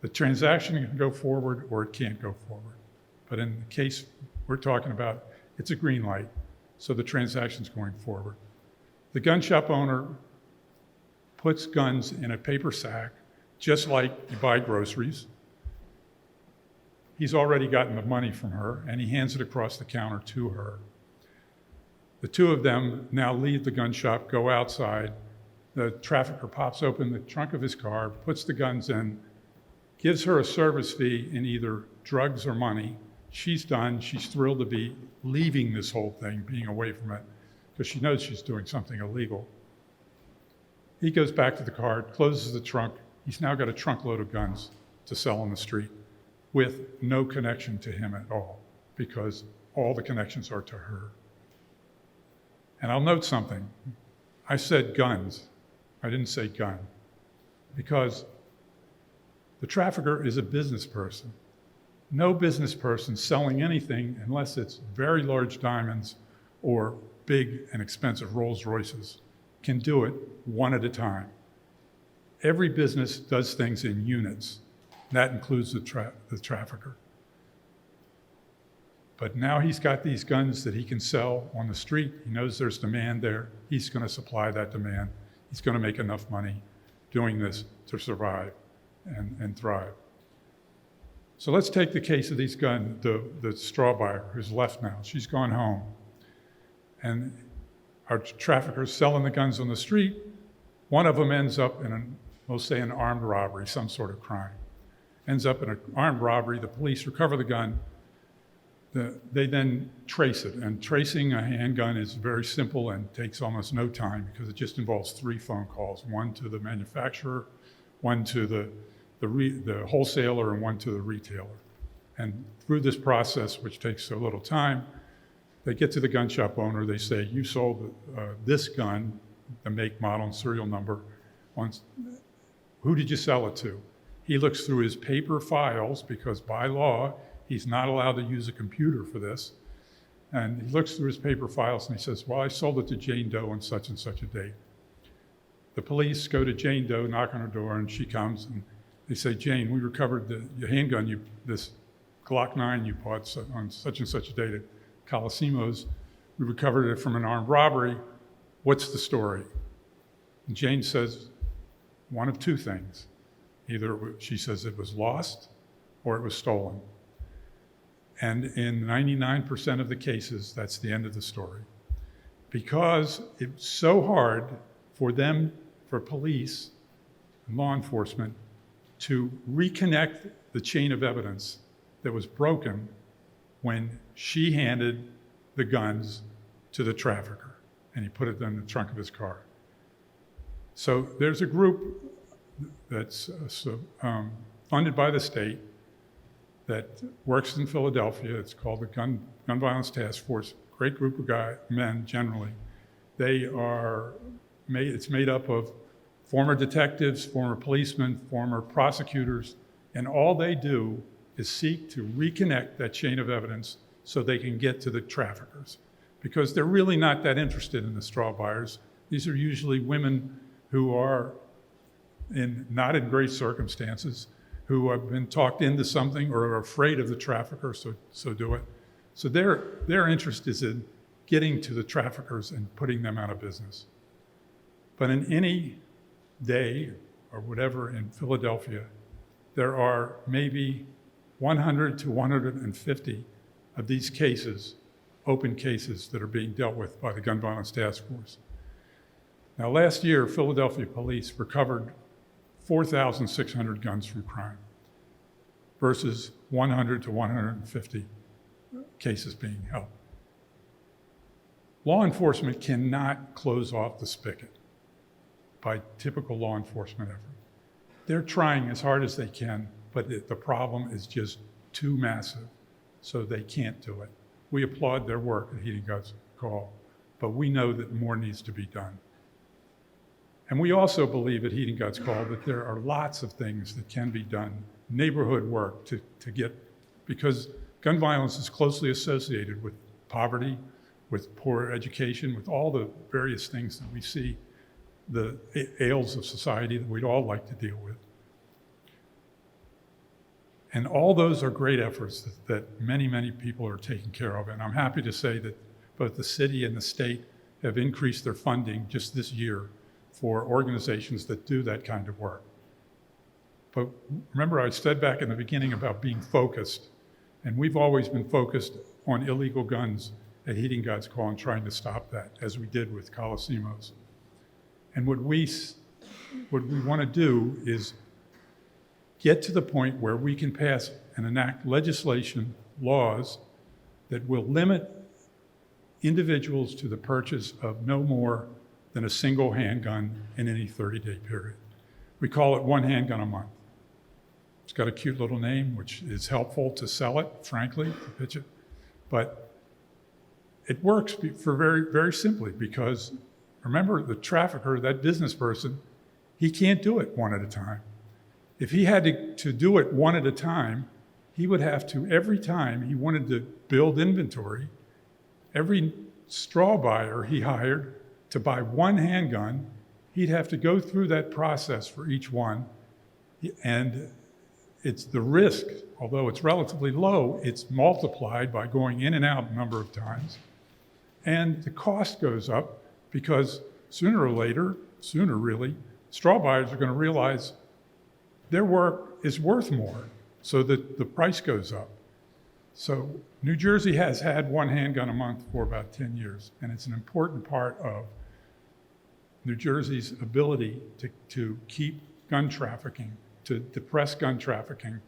the transaction can go forward or it can't go forward. But in the case we're talking about, it's a green light, so the transaction's going forward. The gun shop owner puts guns in a paper sack, just like you buy groceries. He's already gotten the money from her, and he hands it across the counter to her. The two of them now leave the gun shop, go outside. The trafficker pops open the trunk of his car, puts the guns in, gives her a service fee in either drugs or money. She's done. She's thrilled to be leaving this whole thing, being away from it, because she knows she's doing something illegal. He goes back to the car, closes the trunk. He's now got a trunk load of guns to sell on the street with no connection to him at all, because all the connections are to her. And I'll note something. I said guns. I didn't say gun, because the trafficker is a business person. No business person selling anything, unless it's very large diamonds or big and expensive Rolls Royces, can do it one at a time. Every business does things in units. That includes the trafficker. But now he's got these guns that he can sell on the street. He knows there's demand there. He's going to supply that demand. He's going to make enough money doing this to survive and thrive. So let's take the case of these guns, the straw buyer who's left now. She's gone home. And our traffickers selling the guns on the street. One of them ends up in, we'll say, an armed robbery, some sort of crime. Ends up in an armed robbery. The police recover the gun. They then trace it. And tracing a handgun is very simple and takes almost no time, because it just involves 3 phone calls, one to the manufacturer, one to the wholesaler, and one to the retailer. And through this process, which takes so little time, they get to the gun shop owner. They say, you sold this gun, the make, model, and serial number. Who did you sell it to? He looks through his paper files, because by law, he's not allowed to use a computer for this. And he looks through his paper files and he says, well, I sold it to Jane Doe on such and such a date. The police go to Jane Doe, knock on her door, and she comes, and they say, Jane, we recovered the handgun, this Glock 9 you bought on such and such a date at Colosimo's. We recovered it from an armed robbery. What's the story? And Jane says one of 2 things. Either she says it was lost or it was stolen. And in 99% of the cases, that's the end of the story. Because it's so hard for police and law enforcement to reconnect the chain of evidence that was broken when she handed the guns to the trafficker and he put it in the trunk of his car. So there's a group that's funded by the state that works in Philadelphia. It's called the Gun Violence Task Force. Great group of men, generally. It's made up of former detectives, former policemen, former prosecutors, and all they do is seek to reconnect that chain of evidence so they can get to the traffickers. Because they're really not that interested in the straw buyers. These are usually women who are not in great circumstances, who have been talked into something or are afraid of the trafficker, so do it. So their interest is in getting to the traffickers and putting them out of business. But in any day or whatever in Philadelphia, there are maybe 100 to 150 of these cases, open cases, that are being dealt with by the Gun Violence Task Force. Now, last year, Philadelphia police recovered 4,600 guns from crime versus 100 to 150 cases being held. Law enforcement cannot close off the spigot by typical law enforcement effort. They're trying as hard as they can, but the problem is just too massive, so they can't do it. We applaud their work at Heating Guns Call, but we know that more needs to be done. And we also believe at Heating Guns Call that there are lots of things that can be done, neighborhood work to get, because gun violence is closely associated with poverty, with poor education, with all the various things that we see, the ails of society that we'd all like to deal with. And all those are great efforts that many, many people are taking care of. And I'm happy to say that both the city and the state have increased their funding just this year for organizations that do that kind of work. But remember, I said back in the beginning about being focused, and we've always been focused on illegal guns at Heating Guns Call and trying to stop that, as we did with Colosimo's. And what we want to do is get to the point where we can pass and enact legislation, laws, that will limit individuals to the purchase of no more than a single handgun in any 30-day period. We call it one handgun a month. It's got a cute little name, which is helpful to sell it, frankly, to pitch it. But it works for very, very simply, because remember, the trafficker, that business person, He can't do it one at a time. If he had to do it one at a time, he would have to, every time he wanted to build inventory, every straw buyer he hired to buy one handgun, he'd have to go through that process for each one. And it's the risk, although it's relatively low, it's multiplied by going in and out a number of times. And the cost goes up because sooner really, straw buyers are going to realize their work is worth more, so that the price goes up. So New Jersey has had one handgun a month for about 10 years, and it's an important part of New Jersey's ability to keep gun trafficking, to depress gun trafficking,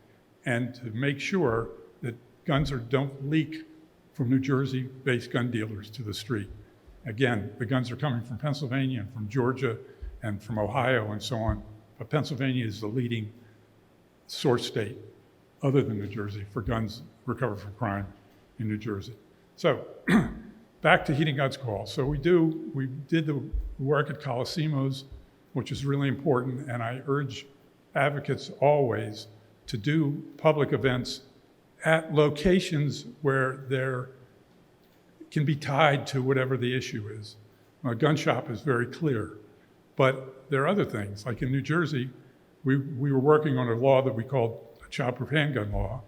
and to make sure that guns don't leak from New Jersey-based gun dealers to the street. Again, the guns are coming from Pennsylvania and from Georgia and from Ohio and so on, but Pennsylvania is the leading source state, other than New Jersey, for guns recovered from crime in New Jersey. So back to Heating Guns Call. So we did the work at Coliseumos, which is really important, and I urge advocates always to do public events at locations where there can be tied to whatever the issue is. A gun shop is very clear, but there are other things. Like in New Jersey, we were working on a law that we called a childproof handgun law,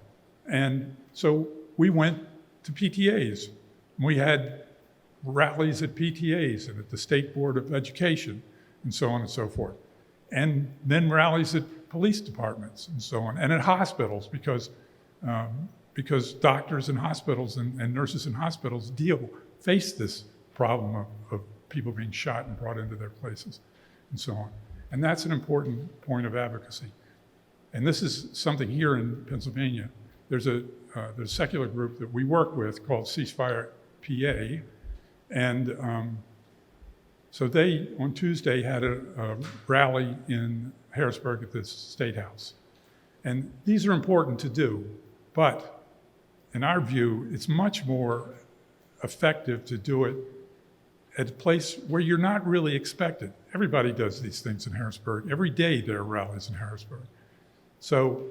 and so we went to PTAs. We had rallies at PTAs and at the State Board of Education and so on and so forth. And then rallies at police departments and so on, and at hospitals, because doctors in hospitals and nurses in hospitals face this problem of people being shot and brought into their places and so on. And that's an important point of advocacy. And this is something here in Pennsylvania. There's a secular group that we work with called Ceasefire PA. And so they, on Tuesday, had a rally in Harrisburg at the State House. And these are important to do, but in our view, it's much more effective to do it at a place where you're not really expected. Everybody does these things in Harrisburg. Every day there are rallies in Harrisburg. So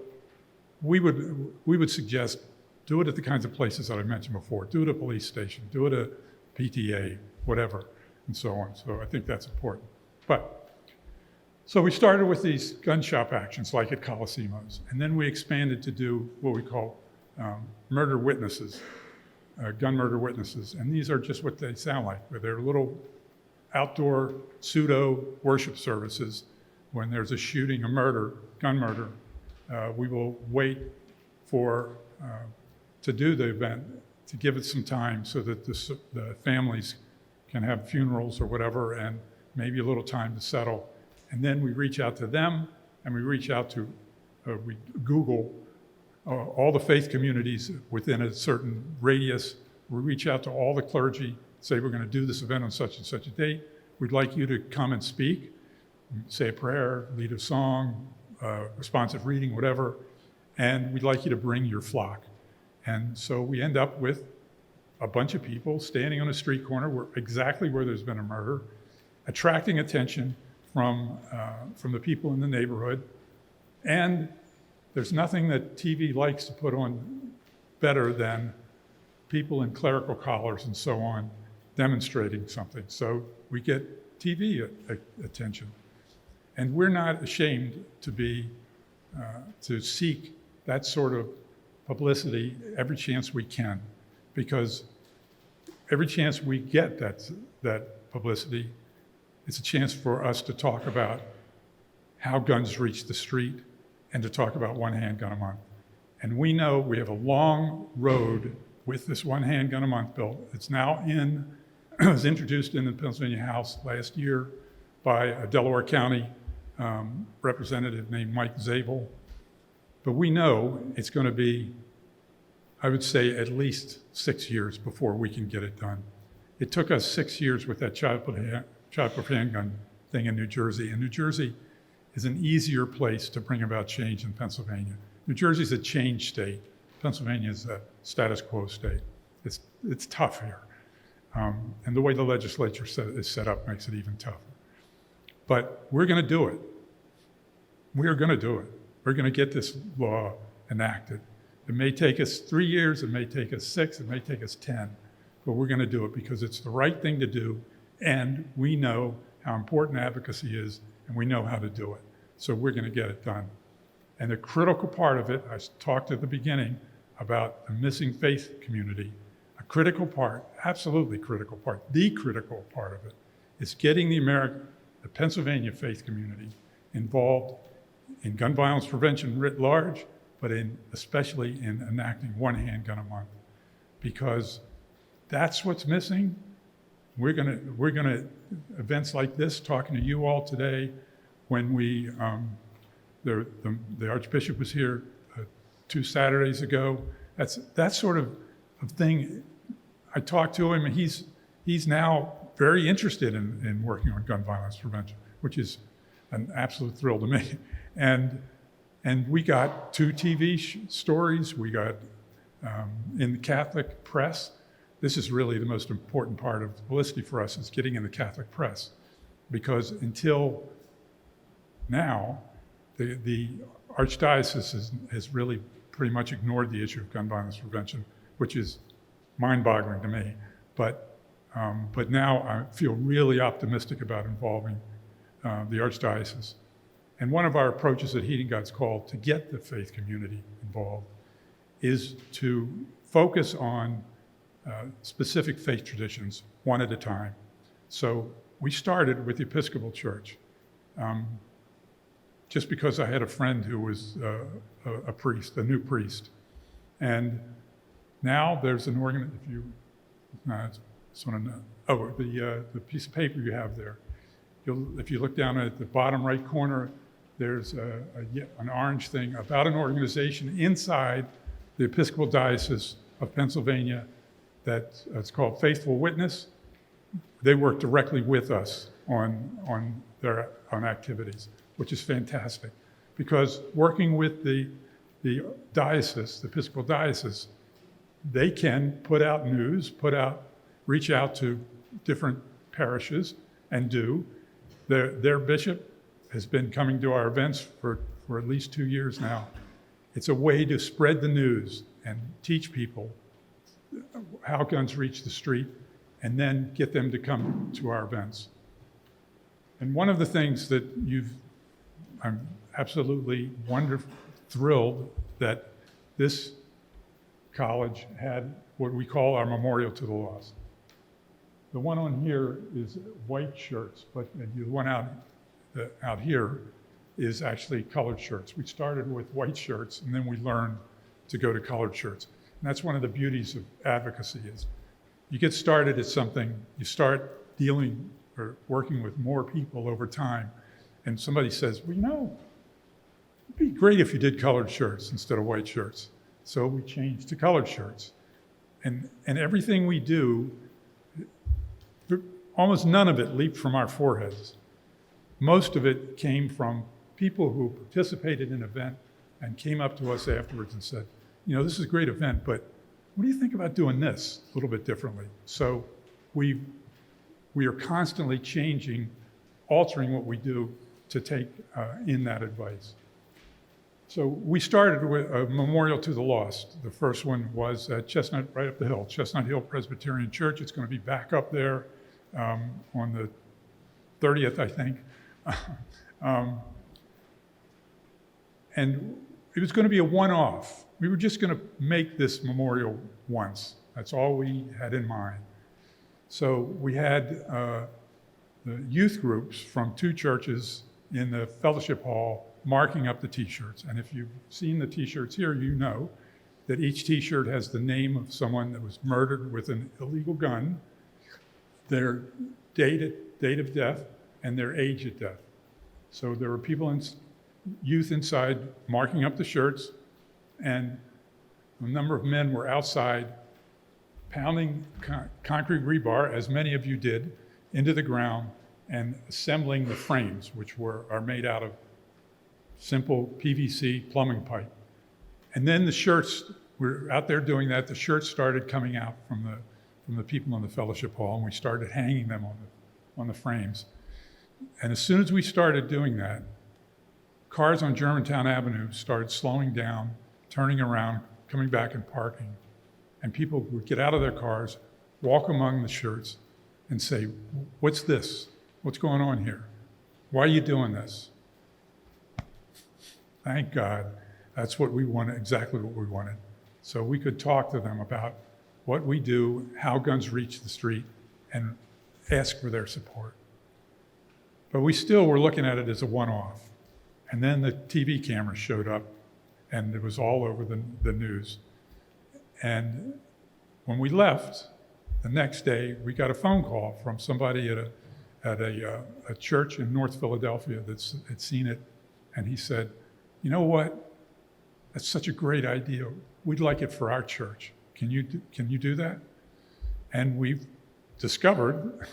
we would suggest do it at the kinds of places that I mentioned before. Do it at a police station, do it at PTA, whatever, and so on. So I think that's important. So we started with these gun shop actions like at Coliseumos, and then we expanded to do what we call murder witnesses, gun murder witnesses. And these are just what they sound like. They're little outdoor pseudo worship services. When there's a shooting, a murder, gun murder, we will wait to do the event, to give it some time so that the families can have funerals or whatever, and maybe a little time to settle. And then we reach out to them, and we reach out to, we Google all the faith communities within a certain radius. We reach out to all the clergy, say we're going to do this event on such and such a date. We'd like you to come and speak, say a prayer, lead a song, responsive reading, whatever, and we'd like you to bring your flock. And so we end up with a bunch of people standing on a street corner exactly where there's been a murder, attracting attention from the people in the neighborhood. And there's nothing that TV likes to put on better than people in clerical collars and so on demonstrating something. So we get TV attention. And we're not ashamed to seek that sort of publicity every chance we can, because every chance we get that publicity, it's a chance for us to talk about how guns reach the street and to talk about one handgun a month. And we know we have a long road with this one handgun a month bill. It's now it was introduced in the Pennsylvania House last year by a Delaware County representative named Mike Zabel. But we know it's going to be, I would say, at least 6 years before we can get it done. It took us 6 years with that childproof handgun thing in New Jersey, and New Jersey is an easier place to bring about change than Pennsylvania. New Jersey is a change state. Pennsylvania is a status quo state. It's tough here. And the way the legislature is set up makes it even tougher. But we're going to do it. we're going to do it. We're going to get this law enacted. It may take us 3 years, it may take us 6, it may take us 10, but we're going to do it because it's the right thing to do, and we know how important advocacy is, and we know how to do it. So we're going to get it done. And the critical part of it, I talked at the beginning about the missing faith community. A critical part, absolutely critical part, the critical part of it is getting the Pennsylvania faith community involved in gun violence prevention writ large, but especially in enacting one handgun a month, because that's what's missing. We're gonna events like this, talking to you all today, when the Archbishop was here 2 Saturdays ago. That's sort of a thing. I talked to him, and he's now very interested in working on gun violence prevention, which is an absolute thrill to me. And we got 2 TV stories. We got in the Catholic press. This is really the most important part of publicity for us, is getting in the Catholic press, because until now, the Archdiocese has really pretty much ignored the issue of gun violence prevention, which is mind-boggling to me. But now I feel really optimistic about involving the Archdiocese. And one of our approaches at Heeding God's Call to get the faith community involved is to focus on specific faith traditions one at a time. So we started with the Episcopal Church, just because I had a friend who was a priest, a new priest. And now there's an the piece of paper you have there. If you look down at the bottom right corner, there's an orange thing about an organization inside the Episcopal Diocese of Pennsylvania that's called Faithful Witness. They work directly with us on activities, which is fantastic, because working with the diocese, the Episcopal Diocese, they can put out news, reach out to different parishes, and do. Their bishop has been coming to our events for at least 2 years now. It's a way to spread the news and teach people how guns reach the street, and then get them to come to our events. And one of the things that I'm absolutely thrilled that this college had what we call our Memorial to the Lost. The one on here is white shirts, but the one out here is actually colored shirts. We started with white shirts, and then we learned to go to colored shirts. And that's one of the beauties of advocacy, is you get started at something, you start dealing or working with more people over time, and somebody says, well, it'd be great if you did colored shirts instead of white shirts. So we changed to colored shirts. And everything we do, almost none of it leaped from our foreheads. Most of it came from people who participated in an event and came up to us afterwards and said, this is a great event, but what do you think about doing this a little bit differently? So we are constantly changing, altering what we do to take in that advice. So we started with a Memorial to the Lost. The first one was at Chestnut, right up the hill, Chestnut Hill Presbyterian Church. It's going to be back up there on the 30th, I think. And it was going to be a one-off. We were just going to make this memorial once. That's all we had in mind. So we had the youth groups from 2 churches in the fellowship hall marking up the t-shirts. And if you've seen the t-shirts here, you know that each t-shirt has the name of someone that was murdered with an illegal gun, their date of death, and their age at death. So there were people, youth inside, marking up the shirts, and a number of men were outside pounding concrete rebar, as many of you did, into the ground and assembling the frames, which are made out of simple PVC plumbing pipe. And then the shirts, we're out there doing that, the shirts started coming out from the people in the fellowship hall, and we started hanging them on the frames. And as soon as we started doing that, cars on Germantown Avenue started slowing down, turning around, coming back and parking. And people would get out of their cars, walk among the shirts, and say, "What's this? What's going on here? Why are you doing this?" Thank God, that's what we wanted, exactly what we wanted. So we could talk to them about what we do, how guns reach the street, and ask for their support. But we still were looking at it as a one-off. And then the TV cameras showed up, and it was all over the news. And when we left, the next day, we got a phone call from somebody at a church in North Philadelphia that had seen it, and he said, "You know what? That's such a great idea. We'd like it for our church. Can you do that?" And we've discovered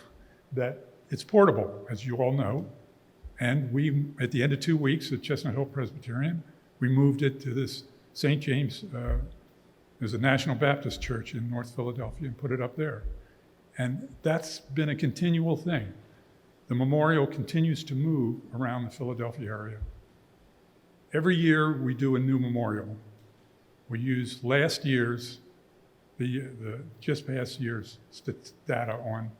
that it's portable, as you all know. And we, at the end of 2 weeks at Chestnut Hill Presbyterian, we moved it to this St. James, there's a National Baptist church in North Philadelphia, and put it up there. And that's been a continual thing. The memorial continues to move around the Philadelphia area. Every year we do a new memorial. We use last year's, the just past year's data on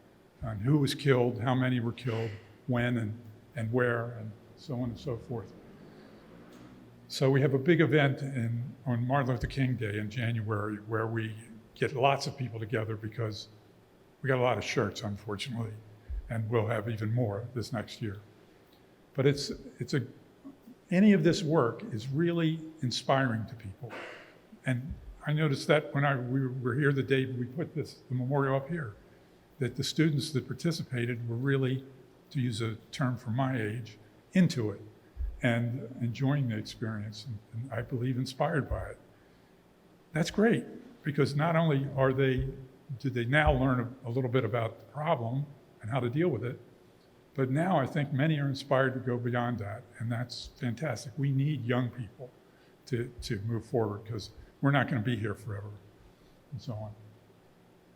who was killed, how many were killed, when and where, and so on and so forth. So we have a big event on Martin Luther King Day in January where we get lots of people together because we got a lot of shirts, unfortunately, and we'll have even more this next year. But any of this work is really inspiring to people. And I noticed that when we were here the day we put the memorial up here, that the students that participated were really, to use a term from my age, into it and enjoying the experience, and I believe inspired by it. That's great, because not only did they now learn a little bit about the problem and how to deal with it, but now I think many are inspired to go beyond that, and that's fantastic. We need young people to move forward, because we're not going to be here forever, and so on.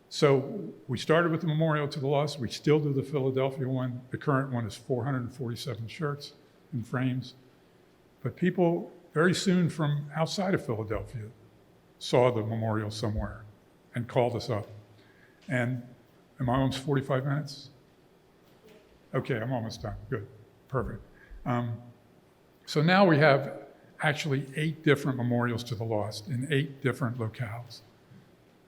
So we started with the Memorial to the Lost. We still do the Philadelphia one. The current one is 447 shirts and frames. But people very soon from outside of Philadelphia saw the memorial somewhere and called us up. And am I almost 45 minutes? Okay, I'm almost done. Good, perfect. So now we have actually 8 different memorials to the lost in 8 different locales.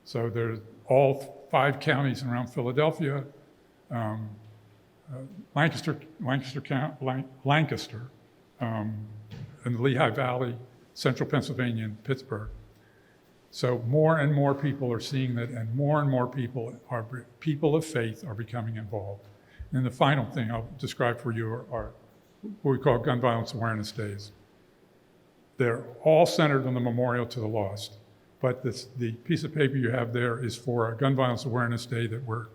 So there's all 5 counties around Philadelphia, Lancaster, and the Lehigh Valley, Central Pennsylvania, and Pittsburgh. So more and more people are seeing that, and more people of faith are becoming involved. And the final thing I'll describe for you are what we call gun violence awareness days. They're all centered on the Memorial to the Lost, but the piece of paper you have there is for a gun violence awareness day that we're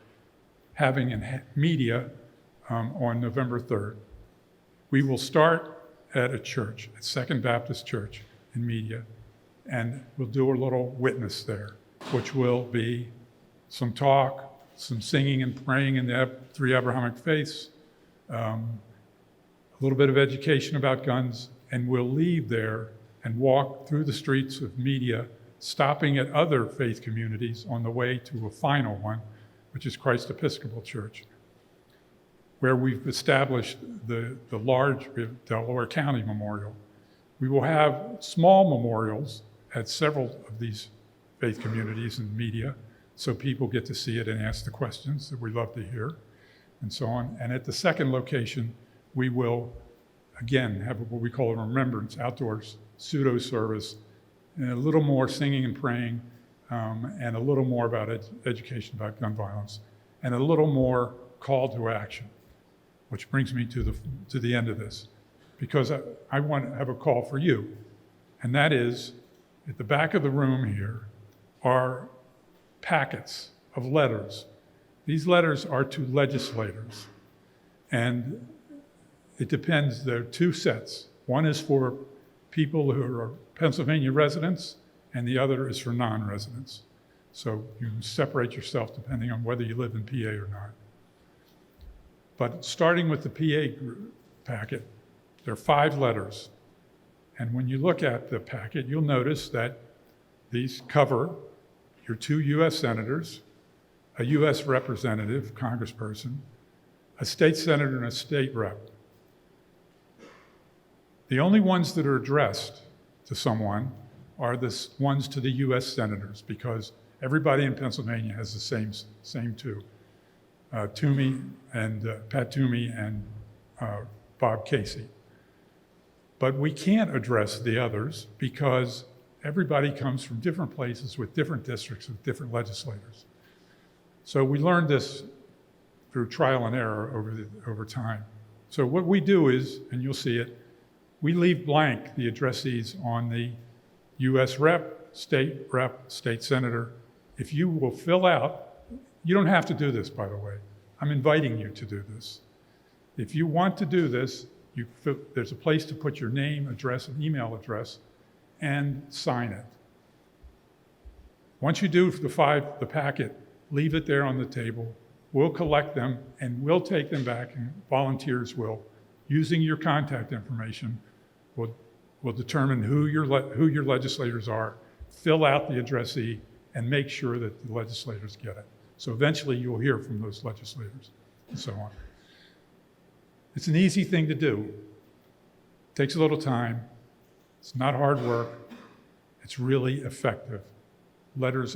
having in media on November 3rd. We will start at a church, at Second Baptist Church in Media, and we'll do a little witness there, which will be some talk, some singing and praying in the 3 Abrahamic faiths, a little bit of education about guns, and we'll leave there and walk through the streets of Media, stopping at other faith communities on the way to a final one, which is Christ Episcopal Church, where we've established the large Delaware County Memorial. We will have small memorials at several of these faith communities and Media, so people get to see it and ask the questions that we love to hear, and so on. And at the second location, we will, again, have what we call a remembrance outdoors pseudo service, and a little more singing and praying, and a little more about education about gun violence, and a little more call to action, which brings me to the end of this, because I want to have a call for you, and that is, at the back of the room here are packets of letters. These letters are to legislators, and it depends. There are 2 sets. One is for people who are Pennsylvania residents, and the other is for non-residents. So you can separate yourself depending on whether you live in PA or not. But starting with the PA packet, there are 5 letters. And when you look at the packet, you'll notice that these cover your 2 U.S. senators, a U.S. representative, congressperson, a state senator, and a state rep. The only ones that are addressed to someone are the ones to the U.S. senators, because everybody in Pennsylvania has the same 2. Toomey and Pat Toomey and Bob Casey. But we can't address the others because everybody comes from different places with different districts with different legislators. So we learned this through trial and error over time. So what we do is, and you'll see it, we leave blank the addressees on the U.S. rep, state senator. If you will fill out, you don't have to do this, by the way. I'm inviting you to do this. If you want to do this, there's a place to put your name, address, and email address, and sign it. Once you do the packet, leave it there on the table. We'll collect them, and we'll take them back, and volunteers will, using your contact information, will determine who your legislators are, fill out the addressee, and make sure that the legislators get it. So eventually you'll hear from those legislators and so on. It's an easy thing to do. It takes a little time. It's not hard work. It's really effective. Letters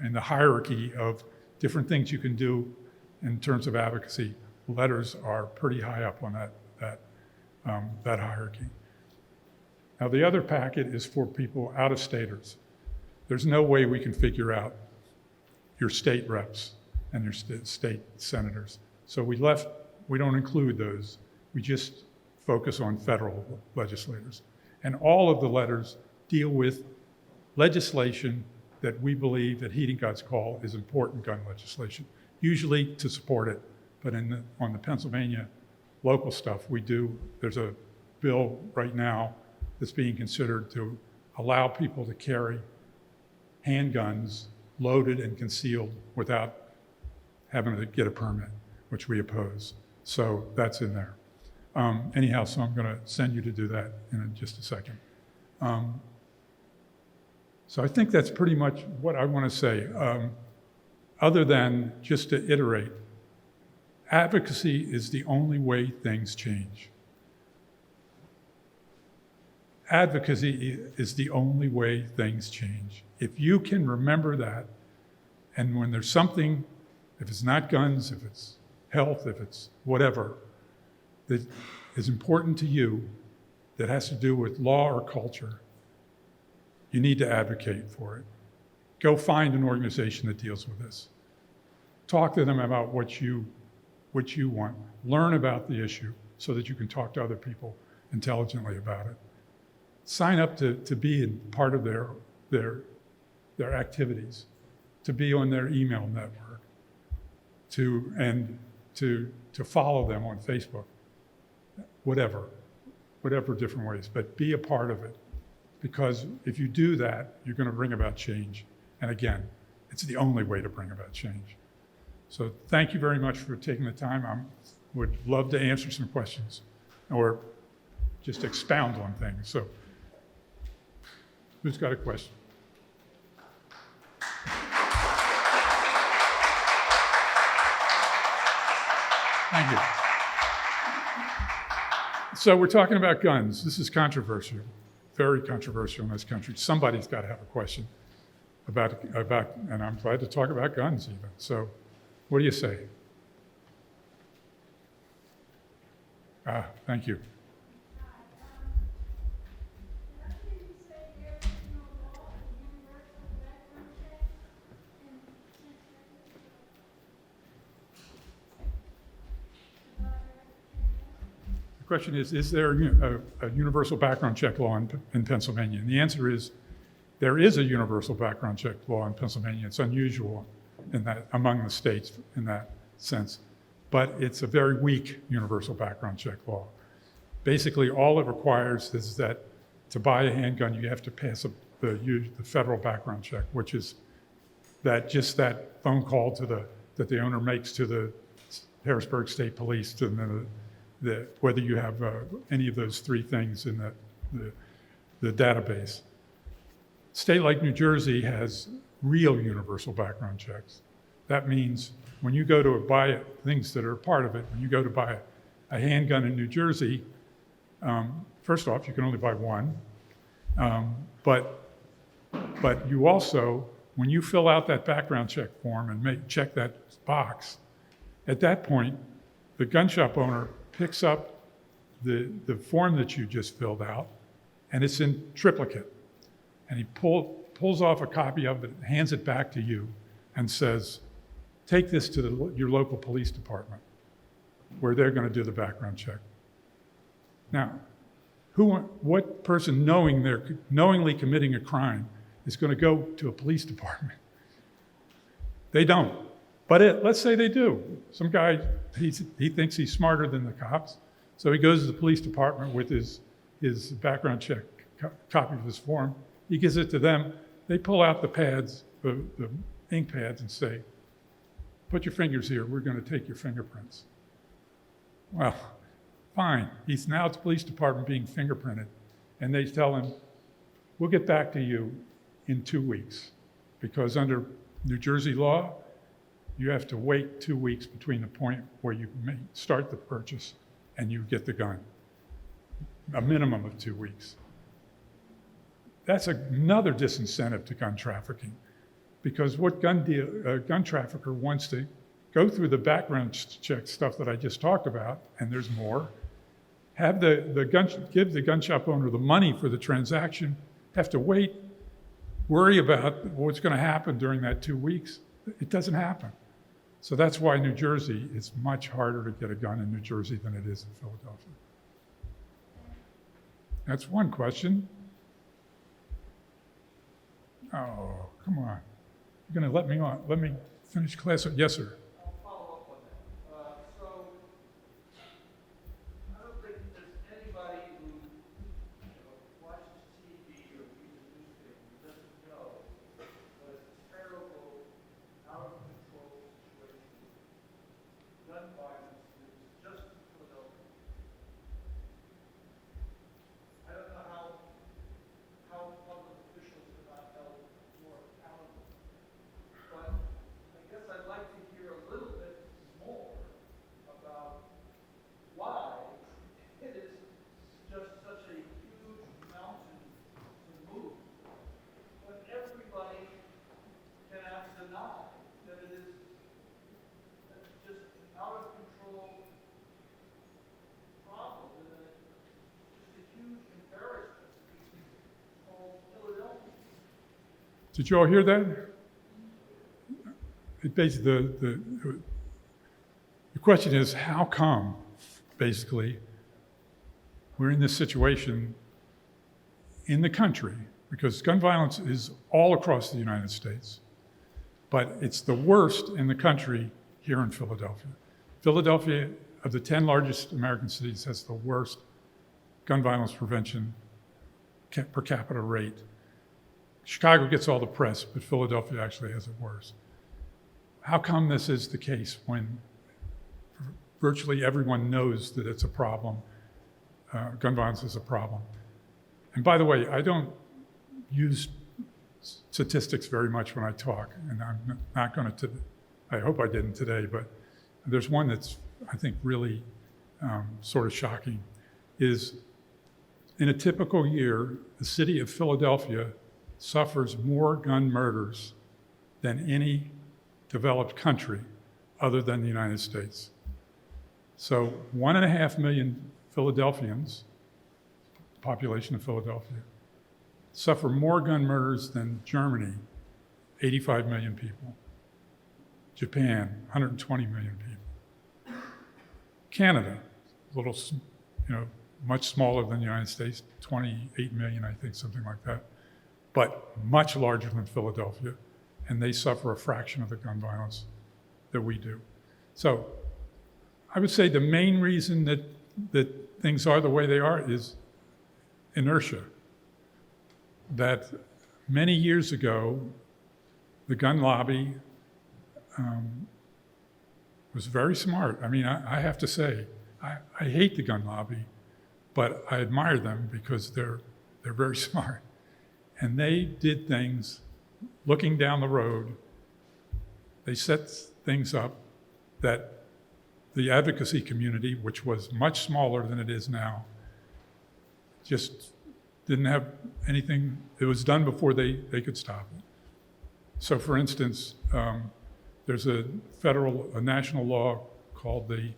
in the hierarchy of different things you can do in terms of advocacy, letters are pretty high up on that hierarchy. Now, the other packet is for people out-of-staters. There's no way we can figure out your state reps and your state senators. So we don't include those. We just focus on federal legislators. And all of the letters deal with legislation that we believe that Heeding God's Call is important gun legislation, usually to support it. But on the Pennsylvania local stuff, there's a bill right now that's being considered to allow people to carry handguns loaded and concealed without having to get a permit, which we oppose. So that's in there. Anyhow, so I'm going to send you to do that in just a second. So I think that's pretty much what I want to say. Other than just to iterate, advocacy is the only way things change. Advocacy is the only way things change. If you can remember that, and when there's something, if it's not guns, if it's health, if it's whatever, that is important to you, that has to do with law or culture, you need to advocate for it. Go find an organization that deals with this. Talk to them about what you want. Learn about the issue so that you can talk to other people intelligently about it. Sign up to be part of their activities, to be on their email network, to follow them on Facebook, whatever different ways, but be a part of it. Because if you do that, you're going to bring about change. And again, it's the only way to bring about change. So thank you very much for taking the time. I would love to answer some questions or just expound on things. So who's got a question? Thank you. So we're talking about guns. This is controversial, very controversial in this country. Somebody's got to have a question about, and I'm glad to talk about guns even. So what do you say? Thank you. The question is there a universal background check law in Pennsylvania? And the answer is, there is a universal background check law in Pennsylvania. It's unusual in that among the states in that sense, but it's a very weak universal background check law. Basically, all it requires is that to buy a handgun, you have to pass the federal background check, which is that phone call that the owner makes to the Harrisburg State Police to whether you have any of those three things in the database. State like New Jersey has real universal background checks. That means when you go to buy things that are part of it, when you go to buy a handgun in New Jersey, first off, you can only buy one. But you also, when you fill out that background check form and check that box, at that point, the gun shop owner picks up the form that you just filled out, and it's in triplicate. And he pulls off a copy of it, hands it back to you, and says, take this to your local police department, where they're going to do the background check. Now, what person knowingly committing a crime is going to go to a police department? They don't. But let's say they do. Some guy, he thinks he's smarter than the cops, so he goes to the police department with his background check copy of his form. He gives it to them. They pull out the pads, the ink pads, and say, put your fingers here. We're going to take your fingerprints. Well, fine. He's now at the police department being fingerprinted, and they tell him, we'll get back to you in 2 weeks, because under New Jersey law, you have to wait 2 weeks between the point where you may start the purchase and you get the gun. A minimum of 2 weeks. That's another disincentive to gun trafficking, because what gun trafficker wants to go through the background check stuff that I just talked about, and there's more, give the gun shop owner the money for the transaction, have to wait, worry about what's going to happen during that 2 weeks. It doesn't happen. So that's why New Jersey, it's much harder to get a gun in New Jersey than it is in Philadelphia. That's one question. Oh, come on. You're going to let me finish class? Yes, sir. I'll follow up on that. So I don't think there's anybody who watches TV or reads a newspaper who doesn't know what a terrible, out of control situation gun violence is just in Philadelphia. I don't know how public officials are not held more accountable. But I guess I'd like to hear a little bit more about why it is just such a huge mountain to move, when everybody cannot deny that it is just an out of control problem and just a huge embarrassment called Philadelphia. Did you all hear that? It basically, the question is, how come, basically, we're in this situation in the country? Because gun violence is all across the United States, but it's the worst in the country here in Philadelphia. Philadelphia, of the 10 largest American cities, has the worst gun violence prevention per capita rate. Chicago gets all the press, but Philadelphia actually has it worse. How come this is the case when virtually everyone knows that it's a problem? Gun violence is a problem. And by the way, I don't use statistics very much when I talk, and I'm not going to, I hope I didn't today, but there's one that's, I think, really sort of shocking, is in a typical year, the city of Philadelphia suffers more gun murders than any developed country other than the United States. So 1.5 million Philadelphians, population of Philadelphia, suffer more gun murders than Germany, 85 million people. Japan, 120 million people. Canada, much smaller than the United States, 28 million, I think, something like that, but much larger than Philadelphia, and they suffer a fraction of the gun violence that we do. So I would say the main reason that things are the way they are is inertia. That many years ago, the gun lobby was very smart. I mean, I have to say, I hate the gun lobby, but I admire them because they're They're very smart. And they did things looking down the road. They set things up that the advocacy community, which was much smaller than it is now, just didn't have anything. It was done before they could stop it. So for instance, there's a national law called the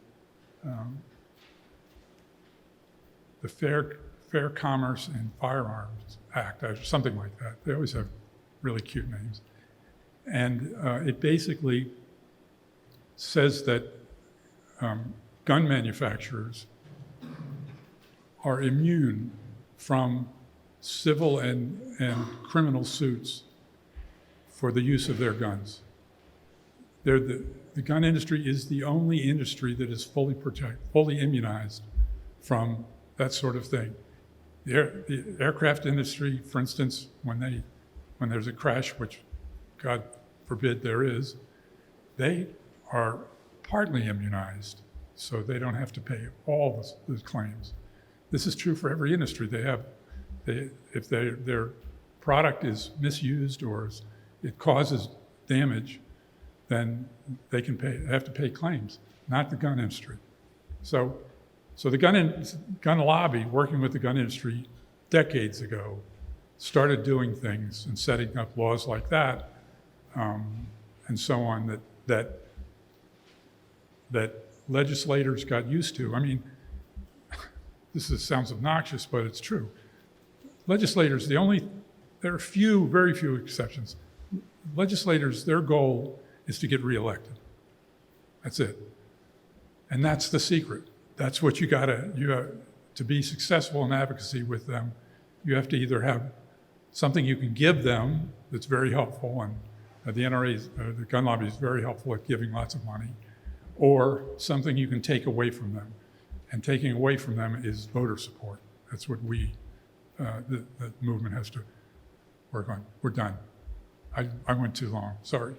Fair Commerce and Firearms Act, or something like that. They always have really cute names. And it basically says that gun manufacturers are immune from civil and criminal suits for the use of their guns. The gun industry is the only industry that is fully immunized from that sort of thing. The aircraft industry, for instance, when there's a crash, which God forbid there is, they are partly immunized, so they don't have to pay all the claims. This is true for every industry. If their product is misused or it causes damage, then they have to pay claims, not the gun industry. So the gun lobby, working with the gun industry decades ago, started doing things and setting up laws like that, and so on, that legislators got used to. I mean, sounds obnoxious, but it's true. Legislators, there are very few exceptions. Legislators, their goal is to get reelected. That's it. And that's the secret. That's what you have to be successful in advocacy with them. You have to either have something you can give them that's very helpful, and the NRA, the gun lobby is very helpful at giving lots of money, or something you can take away from them. And taking away from them is voter support. That's what the movement has to work on. We're done. I went too long, sorry.